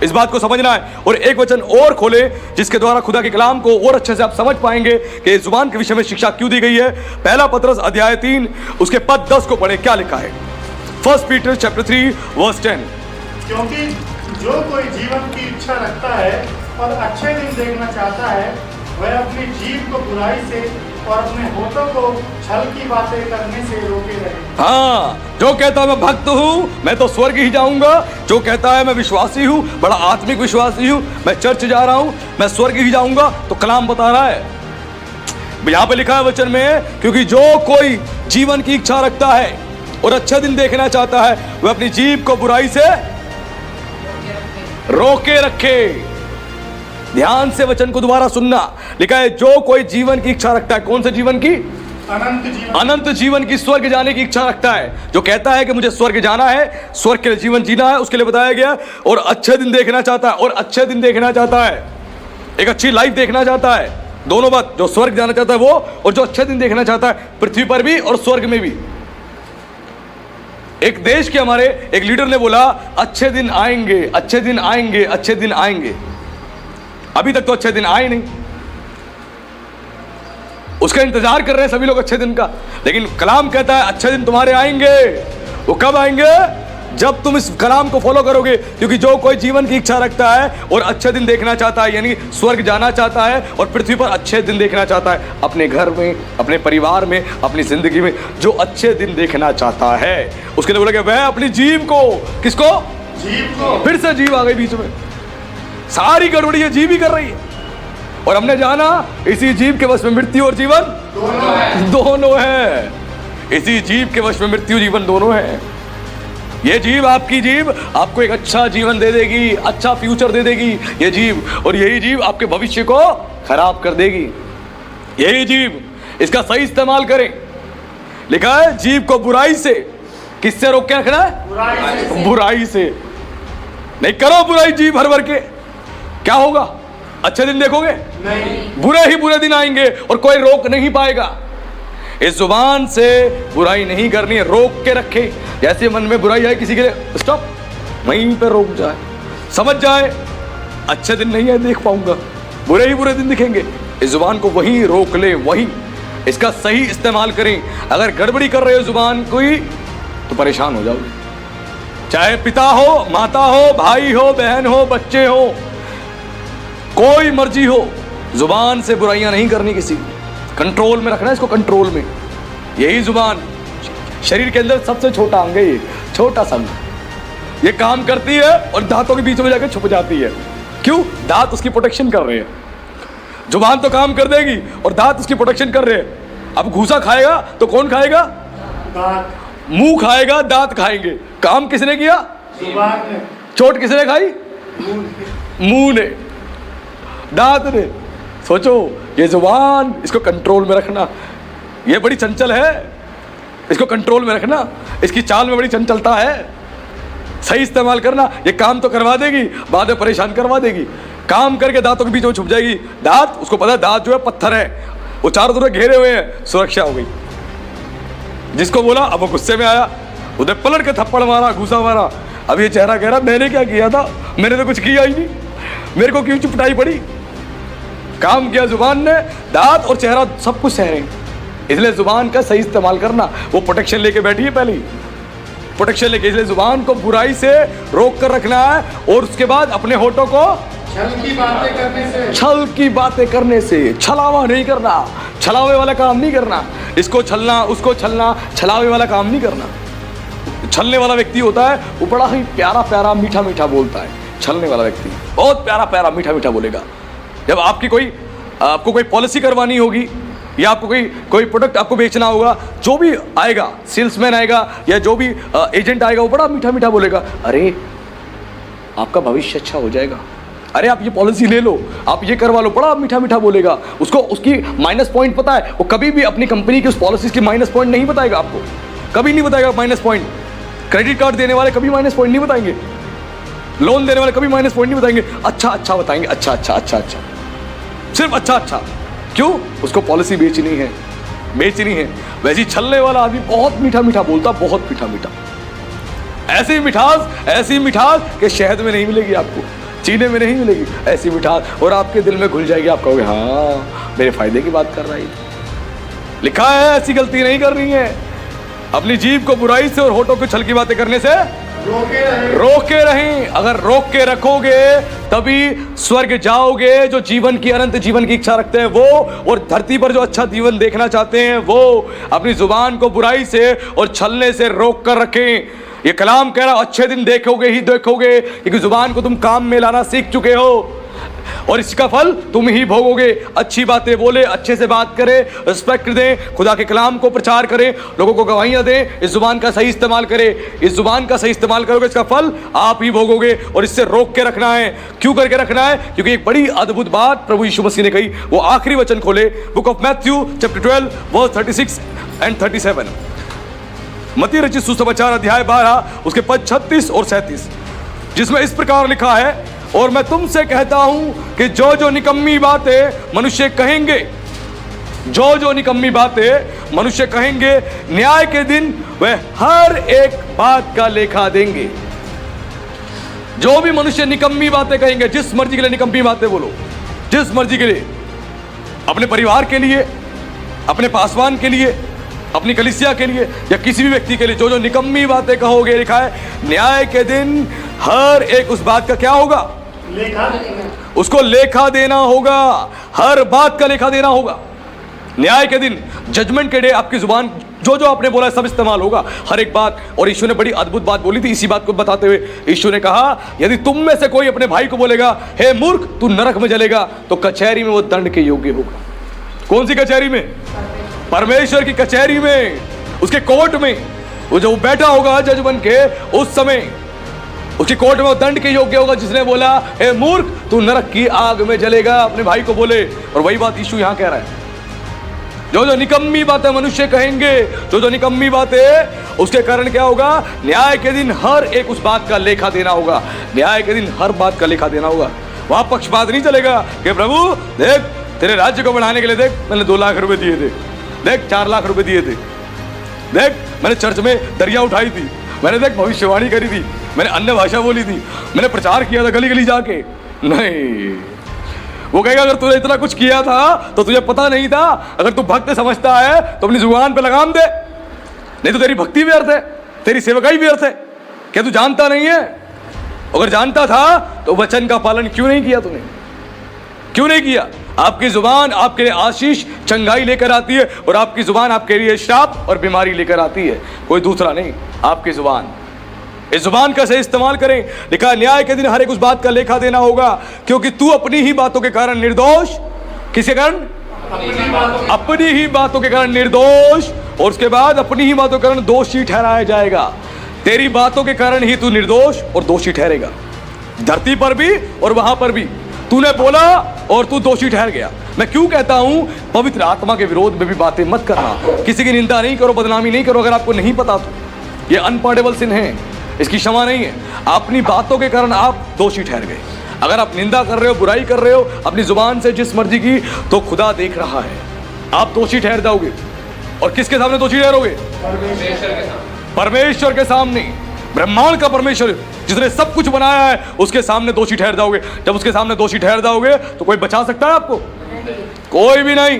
इस बात को समझना है। और एक वचन और खोले जिसके द्वारा खुदा के कलाम को और अच्छे से आप समझ पाएंगे कि जुबान के विषय में शिक्षा क्यों दी गई है। पहला पतरस अध्याय 3 उसके पद 10 को पढ़े, क्या लिखा है? 1 पीटर चैप्टर 3 वर्स 10। क्योंकि जो कोई जीवन की इच्छा रखता है और अच्छे दिन देखना चाहता है, वह अपनी जीभ को बुराई से और अपने होठों को छल की बातें करने से रोके रहे। हाँ, जो कहता है मैं भक्त हूं, मैं तो स्वर्ग ही जाऊंगा, जो कहता है मैं विश्वासी हूं, बड़ा आत्मिक विश्वासी हूं, मैं चर्च जा रहा हूं, मैं स्वर्ग ही जाऊंगा, तो कलाम बता रहा है, यहां पे लिखा है वचन में, क्योंकि जो कोई जीवन की इच्छा रखता है और अच्छे दिन देखना चाहता है, वह अपनी जीभ को बुराई से रोके रखे। ध्यान से वचन को दोबारा सुनना। लिखा है जो कोई जीवन की इच्छा रखता है, कौन से जीवन की? अनंत जीवन। अनंत जीवन की, स्वर्ग जाने की इच्छा रखता है, जो कहता है कि मुझे स्वर्ग जाना है, स्वर्ग के लिए जीवन जीना है, उसके लिए बताया गया, और अच्छे दिन देखना चाहता है, और अच्छे दिन देखना चाहता है, एक अच्छी लाइफ देखना चाहता है, दोनों बात, जो स्वर्ग जाना चाहता है वो, और जो अच्छे दिन देखना चाहता है पृथ्वी पर भी और स्वर्ग में भी। एक देश के हमारे एक लीडर ने बोला, अच्छे दिन आएंगे, अच्छे दिन आएंगे, अच्छे दिन आएंगे। अभी तक तो अच्छे दिन आए नहीं, उसका इंतजार कर रहे हैं सभी लोग अच्छे दिन का, लेकिन कलाम कहता है अच्छे दिन तुम्हारे आएंगे। वो कब आएंगे? जब तुम इस कलाम को फॉलो करोगे। क्योंकि जो कोई जीवन की इच्छा रखता है और अच्छे दिन देखना चाहता है, यानी स्वर्ग जाना चाहता है और पृथ्वी पर अच्छे दिन देखना चाहता है, अपने घर में, अपने परिवार में, अपनी जिंदगी में जो अच्छे दिन देखना चाहता है, उसके लिए बोला वह अपनी जीव को, किसको? जीव को। फिर से जीव आ गई बीच में, सारी गड़बड़ी ये जीव ही कर रही है। और हमने जाना इसी जीव के वश में मृत्यु और जीवन दोनों है। इसी जीव के वश में मृत्यु जीवन दोनों है। ये जीव, आपकी जीव आपको एक अच्छा जीवन दे देगी, अच्छा फ्यूचर दे देगी ये जीव, और यही जीव आपके भविष्य को खराब कर देगी। यही जीव, इसका सही इस्तेमाल करें। लिखा है जीव को बुराई से, किससे रोक के रखना है? बुराई से। नहीं करो बुराई जीव भर भर के, क्या होगा? अच्छे दिन देखोगे? नहीं। बुरे ही बुरे दिन आएंगे और कोई रोक नहीं पाएगा। इस जुबान से बुराई नहीं करनी है, रोक के रखे। जैसे मन में बुराई आए किसी के लिए, स्टॉप, वहीं पे रोक जाए, समझ जाए अच्छे दिन नहीं है देख पाऊंगा, बुरे ही बुरे दिन दिखेंगे। इस जुबान को वहीं रोक ले, वहीं इसका सही इस्तेमाल करें। अगर गड़बड़ी कर रहे हो जुबान कोई, तो परेशान हो जाओगे। चाहे पिता हो, माता हो, भाई हो, बहन हो, बच्चे हो, कोई मर्जी हो, जुबान से बुराइयां नहीं करनी किसी, कंट्रोल में रखना है इसको, कंट्रोल में। यही जुबान शरीर के अंदर सबसे छोटा अंग है, ये छोटा सा अंग, ये काम करती है और दांतों के बीच में जाकर छुप जाती है। क्यों? दांत उसकी प्रोटेक्शन कर रहे हैं। जुबान तो काम कर देगी और दांत उसकी प्रोटेक्शन कर रहे हैं। अब घूसा खाएगा तो कौन खाएगा? दांत। मुंह खाएगा, दांत खाएंगे। काम किसने किया? जुबान ने। चोट किसने खाई? मुंह ने, दांत ने। सोचो, ये जुबान, इसको कंट्रोल में रखना। ये बड़ी चंचल है, इसको कंट्रोल में रखना। इसकी चाल में बड़ी चंचलता है, सही इस्तेमाल करना। ये काम तो करवा देगी, बाद में परेशान करवा देगी। काम करके दांतों के बीच में छुप जाएगी। दांत, उसको पता है दांत जो है पत्थर है, वो चारों तरफ घेरे हुए हैं, सुरक्षा हो गई। जिसको बोला, अब वो गुस्से में आया, उधर पलट के थप्पड़ मारा, घूसा मारा। अब ये चेहरा कह रहा मैंने क्या किया था, मैंने तो कुछ किया ही नहीं, मेरे को क्यों चुपटाई पड़ी। काम किया जुबान ने, दांत और चेहरा सब कुछ सह रहे हैं। इसलिए जुबान का सही इस्तेमाल करना। वो प्रोटेक्शन लेके बैठी है, पहले ही प्रोटेक्शन लेके। इसलिए जुबान को बुराई से रोक कर रखना है, और उसके बाद अपने होठों को छल की बातें करने से, छल की बातें करने से, छलावा नहीं करना, छलावे वाला काम नहीं करना। इसको छलना, उसको छलना, छलावे वाला काम नहीं करना। छलने वाला व्यक्ति होता है वो बड़ा ही प्यारा प्यारा मीठा मीठा बोलता है। छलने वाला व्यक्ति बहुत प्यारा प्यारा मीठा मीठा बोलेगा। जब आपको कोई पॉलिसी करवानी होगी, या आपको कोई प्रोडक्ट आपको बेचना होगा, जो भी आएगा, सेल्समैन आएगा या जो भी एजेंट आएगा, वो बड़ा मीठा मीठा बोलेगा, अरे आपका भविष्य अच्छा हो जाएगा, अरे आप ये पॉलिसी ले लो, आप ये करवा लो, बड़ा मीठा मीठा बोलेगा। उसको उसकी माइनस पॉइंट पता है, वो कभी भी अपनी कंपनी की उस पॉलिसी की माइनस पॉइंट नहीं बताएगा आपको, कभी नहीं बताएगा माइनस पॉइंट। क्रेडिट कार्ड देने वाले कभी माइनस पॉइंट नहीं बताएंगे, लोन देने वाले कभी माइनस पॉइंट नहीं बताएंगे, अच्छा अच्छा बताएंगे, अच्छा अच्छा अच्छा अच्छा, सिर्फ अच्छा अच्छा। क्यों? उसको पॉलिसी बेचनी है। वैसे छलने वाला आदमी बहुत मीठा मीठा बोलता, बहुत मीठा मीठा। ऐसी मिठास कि शहद में नहीं मिलेगी आपको, चीने में नहीं मिलेगी, ऐसी मिठास, और आपके दिल में घुल जाएगी। आप कहोगे हाँ मेरे फायदे की बात कर रहा है। लिखा है ऐसी गलती नहीं करनी है। अपनी जीभ को बुराई से और होठों को छल की बातें करने से रोके रहें। अगर रोक के रखोगे तभी स्वर्ग जाओगे। जो जीवन की अनंत जीवन की इच्छा रखते हैं वो, और धरती पर जो अच्छा जीवन देखना चाहते हैं वो, अपनी जुबान को बुराई से और छलने से रोक कर रखें। ये कलाम कह रहा, अच्छे दिन देखोगे ही देखोगे, क्योंकि जुबान को तुम काम में लाना सीख चुके हो और इसका फल तुम ही भोगोगे। अच्छी बातें बोले, अच्छे से बात करें, रिस्पेक्ट दें, खुदा के कलाम को प्रचार करें, लोगों को गवाहियां दें, इस जुबान का सही इस्तेमाल करें। इस जुबान का सही इस्तेमाल करोगे, इसका फल आप ही भोगोगे। और इससे रोक के रखना है। क्यों करके रखना है? क्योंकि एक बड़ी अद्भुत बात प्रभु यीशु मसीह ने कही। वो आखिरी वचन खोले, book of Matthew chapter 12 verse 36 and 37। मत्ती रचित सुसमाचार अध्याय 12 उसके पद 36 और 37, जिसमें इस प्रकार लिखा है, और मैं तुमसे कहता हूं कि जो जो निकम्मी बातें मनुष्य कहेंगे, जो जो निकम्मी बातें मनुष्य कहेंगे, न्याय के दिन वह हर एक बात का लेखा देंगे। जो भी मनुष्य निकम्मी बातें कहेंगे, जिस मर्जी के लिए निकम्मी बातें बोलो, जिस मर्जी के लिए, अपने परिवार के लिए, अपने पासवान के लिए, अपनी कलीसिया के लिए, या किसी भी व्यक्ति के लिए, जो जो निकम्मी बातें कहोगे, लिखा है न्याय के दिन हर एक उस बात का क्या होगा? लेखा। उसको लेखा देना होगा। हर बात का लेखा देना होगा। न्याय के दिन, जजमेंट के डे, आपकी जुबान जो जो आपने बोला सब इस्तेमाल होगा, हर एक बात। और यीशु ने बड़ी अद्भुत बात बोली थी। इसी बात को बताते हुए यीशु ने कहा, यदि तुम में से कोई अपने भाई को बोलेगा हे मूर्ख तू नरक में जलेगा, तो कचहरी में वो दंड के योग्य होगा। कौन सी कचहरी में? परमेश्वर की कचहरी में, उसके कोर्ट में। वो जो बैठा होगा जज बन के, उस समय उसकी कोर्ट में वो दंड के योग्य होगा जिसने बोला हे मूर्ख तू नरक की आग में जलेगा, अपने भाई को बोले। और वही बात यीशु यहां कह रहा है। जो जो निकम्मी बातें मनुष्य कहेंगे, जो जो निकम्मी बातें, उसके कारण क्या होगा? न्याय के दिन हर एक उस बात का लेखा देना होगा। न्याय के दिन हर बात का लेखा देना होगा। वहां पक्षपात नहीं चलेगा कि प्रभु देख तेरे राज्य को बढ़ाने के लिए देख मैंने 2 लाख रुपए दिए थे, देख 4 लाख रुपए दिए थे, देख मैंने चर्च में दरिया उठाई थी, मैंने देख भविष्यवाणी करी थी, मैंने अन्य भाषा बोली थी, मैंने प्रचार किया था गली गली जाके। नहीं, वो कहेगा अगर तूने इतना कुछ किया था तो तुझे पता नहीं था। अगर तू भक्त समझता है तो अपनी जुबान पे लगाम दे, नहीं तो तेरी भक्ति व्यर्थ है, तेरी सेवकाई व्यर्थ है। क्या तू जानता नहीं है? अगर जानता था तो वचन का पालन क्यों नहीं किया तूने? क्यों नहीं किया? आपकी जुबान आपके लिए आशीष चंगाई लेकर आती है, और आपकी जुबान आपके लिए श्राप और बीमारी लेकर आती है, कोई दूसरा नहीं। आपकी जुबान, इस जुबान का सही इस्तेमाल करें। लिखा न्याय के दिन हर एक उस बात का लेखा देना होगा, क्योंकि तू अपनी ही बातों के कारण निर्दोष, किसके कारण? अपनी ही बातों के कारण निर्दोष, और उसके बाद अपनी ही बातों के कारण दोषी ठहराया जाएगा। तेरी बातों के कारण ही तू निर्दोष और दोषी ठहरेगा, धरती पर भी और वहां पर भी। तूने बोला और तू दोषी ठहर गया। मैं क्यों कहता हूं, पवित्र आत्मा के विरोध में भी बातें मत करना, किसी की निंदा नहीं करो, बदनामी नहीं करो। अगर आपको नहीं पता तो ये अनपॉर्डेबल सिन है, इसकी क्षमा नहीं है। अपनी बातों के कारण आप दोषी ठहर गए। अगर आप निंदा कर रहे हो, बुराई कर रहे हो अपनी जुबान से जिस मर्जी की, तो खुदा देख रहा है, आप दोषी ठहर जाओगे। और किसके सामने दोषी ठहरोगे? परमेश्वर के सामने। ब्रह्मांड का परमेश्वर जिसने सब कुछ बनाया है, उसके सामने दोषी ठहर जाओगे। जब उसके सामने दोषी ठहर जाओगे तो कोई बचा सकता है आपको? कोई भी नहीं।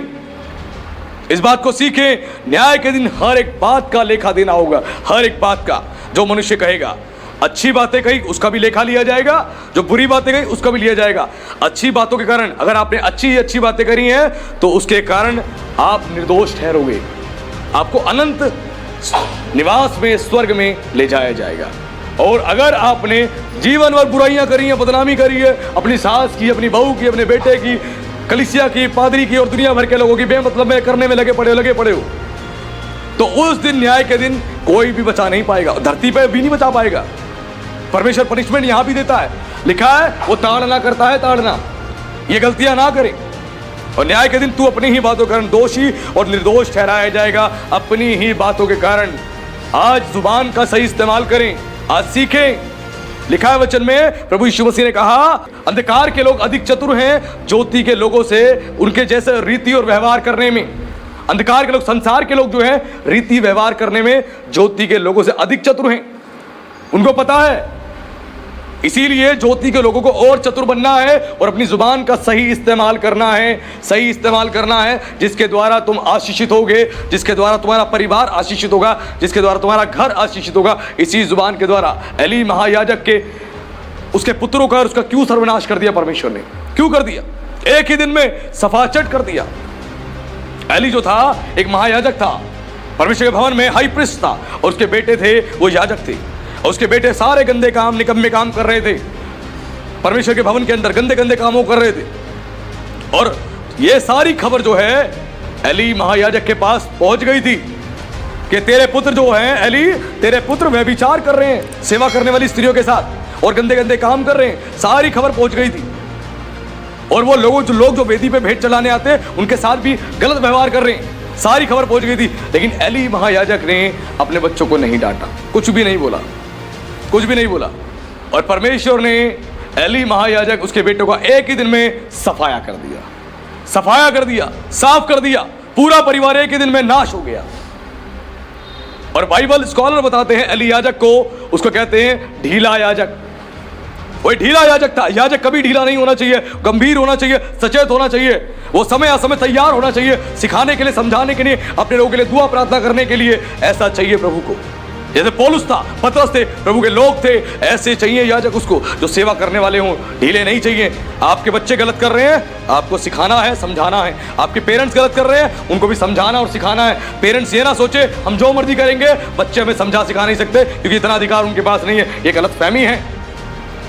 इस बात को सीखें, न्याय के दिन हर एक बात का लेखा देना होगा। हर एक बात का। जो मनुष्य कहेगा, अच्छी बातें कही उसका भी लेखा लिया जाएगा, जो बुरी बातें कही उसका भी लिया जाएगा। अच्छी बातों के कारण, अगर आपने अच्छी बातें करी हैं तो उसके कारण आप निर्दोष ठहरोगे, आपको अनंत निवास में, स्वर्ग में ले जाया जाएगा। और अगर आपने जीवन भर बुराइयां करी हैं, बदनामी करी है, अपनी सास की, अपनी बहू की, अपने बेटे की, कलीसिया की, पादरी की और दुनिया भर के लोगों की बेमतलब में करने में लगे पड़े हो, तो उस दिन, न्याय के दिन, कोई भी बचा नहीं पाएगा। धरती पे भी नहीं बचा पाएगा। परमेश्वर पनिशमेंट यहां भी देता है। लिखा है वो ताड़ना करता है, ताड़ना। ये गलतियां ना करें। और न्याय के दिन तू अपनी ही बातों के कारण दोषी और निर्दोष ठहराया जाएगा, अपनी ही बातों के कारण। आज जुबान का सही इस्तेमाल करें, आज सीखें। लिखा है वचन में, प्रभु यीशु मसीह ने कहा, अंधकार के लोग अधिक चतुर हैं ज्योति के लोगों से, उनके जैसे रीति और व्यवहार करने में। अंधकार के लोग, संसार के लोग जो है, रीति व्यवहार करने में ज्योति के लोगों से अधिक चतुर हैं। उनको पता है इसीलिए ज्योति के लोगों को और चतुर बनना है और अपनी जुबान का सही इस्तेमाल करना है, सही इस्तेमाल करना है, जिसके द्वारा तुम आशीषित होगे, जिसके द्वारा तुम्हारा परिवार आशीषित होगा, जिसके द्वारा तुम्हारा घर आशीषित होगा। इसी जुबान के द्वारा एली महायाजक के उसके पुत्रों का और उसका क्यों सर्वनाश कर दिया परमेश्वर ने? क्यों कर दिया? एक ही दिन में सफाचट कर दिया। एली जो था एक महायाजक था, परमेश्वर के भवन में हाई प्रीस्ट था, और उसके बेटे थे वो याजक थे, और उसके बेटे सारे गंदे काम, निकम्मे काम कर रहे थे, परमेश्वर के भवन के अंदर गंदे गंदे कामों कर रहे थे। और ये सारी खबर जो है एली महायाजक के पास पहुंच गई थी कि तेरे पुत्र जो हैं एली, तेरे पुत्र व्यभिचार कर रहे हैं सेवा करने वाली स्त्रियों के साथ और गंदे गंदे काम कर रहे हैं। सारी खबर पहुंच गई थी, और वो लोग जो वेदी पे भेंट चलाने आते हैं उनके साथ भी गलत व्यवहार कर रहे हैं। सारी खबर पहुंच गई थी, लेकिन एली महायाजक ने अपने बच्चों को नहीं डांटा, कुछ भी नहीं बोला, कुछ भी नहीं बोला। और परमेश्वर ने एली महायाजक उसके बेटों का एक ही दिन में सफाया कर दिया, सफाया कर दिया, साफ कर दिया। पूरा परिवार एक ही दिन में नाश हो गया। और बाइबल स्कॉलर बताते हैं एली याजक को, उसको कहते हैं ढीला याजक। वो ढीला याजक था। याजक कभी ढीला नहीं होना चाहिए, गंभीर होना चाहिए, सचेत होना चाहिए। वो समय असमय तैयार होना चाहिए, सिखाने के लिए, समझाने के लिए, अपने लोगों के लिए दुआ प्रार्थना करने के लिए। ऐसा चाहिए प्रभु को। जैसे पौलुस था, पतरस थे, प्रभु के लोग थे, ऐसे चाहिए याजक उसको, जो सेवा करने वाले हों। ढीले नहीं चाहिए। आपके बच्चे गलत कर रहे हैं, आपको सिखाना है, समझाना है। आपके पेरेंट्स गलत कर रहे हैं, उनको भी समझाना और सिखाना है। पेरेंट्स ये ना सोचे हम जो मर्जी करेंगे, बच्चे हमें समझा सिखा नहीं सकते, क्योंकि इतना अधिकार उनके पास नहीं है। ये गलत फहमी है।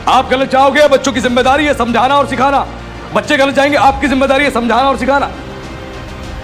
आप गलत चाहोगे, बच्चों की जिम्मेदारी है समझाना और सिखाना। बच्चे गलत चाहेंगे, आपकी जिम्मेदारी है समझाना और सिखाना।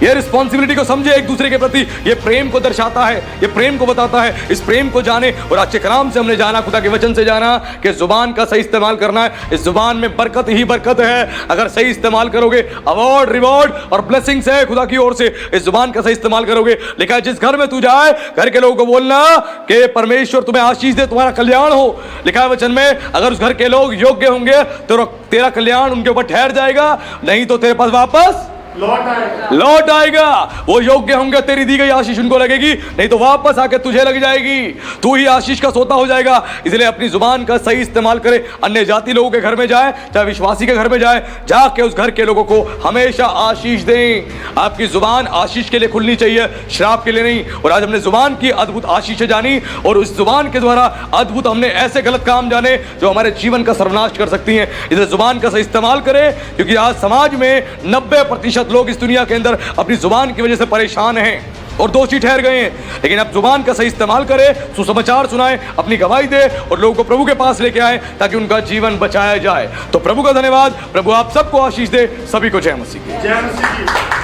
ये रिस्पॉन्सिबिलिटी को समझे एक दूसरे के प्रति। ये प्रेम को दर्शाता है, ये प्रेम को बताता है। इस प्रेम को जाने, और आज के कलाम से हमने जाना, खुदा के वचन से जाना कि जुबान का सही इस्तेमाल करना है। इस जुबान में बरकत ही बरकत है, अगर सही इस्तेमाल करोगे। अवार्ड, रिवॉर्ड और ब्लेसिंग्स है खुदा की ओर से, इस जुबान का सही इस्तेमाल करोगे। लिखा है जिस घर में तू जाए, घर के लोगों को बोलना कि परमेश्वर तुम्हें आशीष दे, तुम्हारा कल्याण हो। लिखा है वचन में, अगर उस घर के लोग योग्य होंगे तो तेरा कल्याण उनके ऊपर ठहर जाएगा, नहीं तो तेरे पास वापस लौट आएगा। वो योग्य होंगे, तेरी दी गई आशीष उनको लगेगी, नहीं तो वापस आके तुझे लग जाएगी। तू ही आशीष का सोता हो जाएगा। इसलिए अपनी जुबान का सही इस्तेमाल करें। अन्य जाति लोगों के घर में जाए, चाहे विश्वासी के घर में जाए, जाके उस घर के लोगों को हमेशा आशीष दें। आपकी जुबान आशीष के लिए खुलनी चाहिए, श्राप के लिए नहीं। और आज हमने जुबान की अद्भुत आशीषें जानी, और उस जुबान के द्वारा अद्भुत हमने ऐसे गलत काम जाने जो हमारे जीवन का सर्वनाश कर सकती हैं। इसलिए जुबान का सही इस्तेमाल करें, क्योंकि आज समाज में 90% लोग इस दुनिया के अंदर अपनी जुबान की वजह से परेशान हैं और दोषी ठहर गए हैं। लेकिन अब जुबान का सही इस्तेमाल करें, सुसमाचार सुनाएं, अपनी गवाही दे और लोगों को प्रभु के पास लेके आए, ताकि उनका जीवन बचाया जाए। तो प्रभु का धन्यवाद। प्रभु आप सबको आशीष दे। सभी को जय मसीह की। जय मसीह की।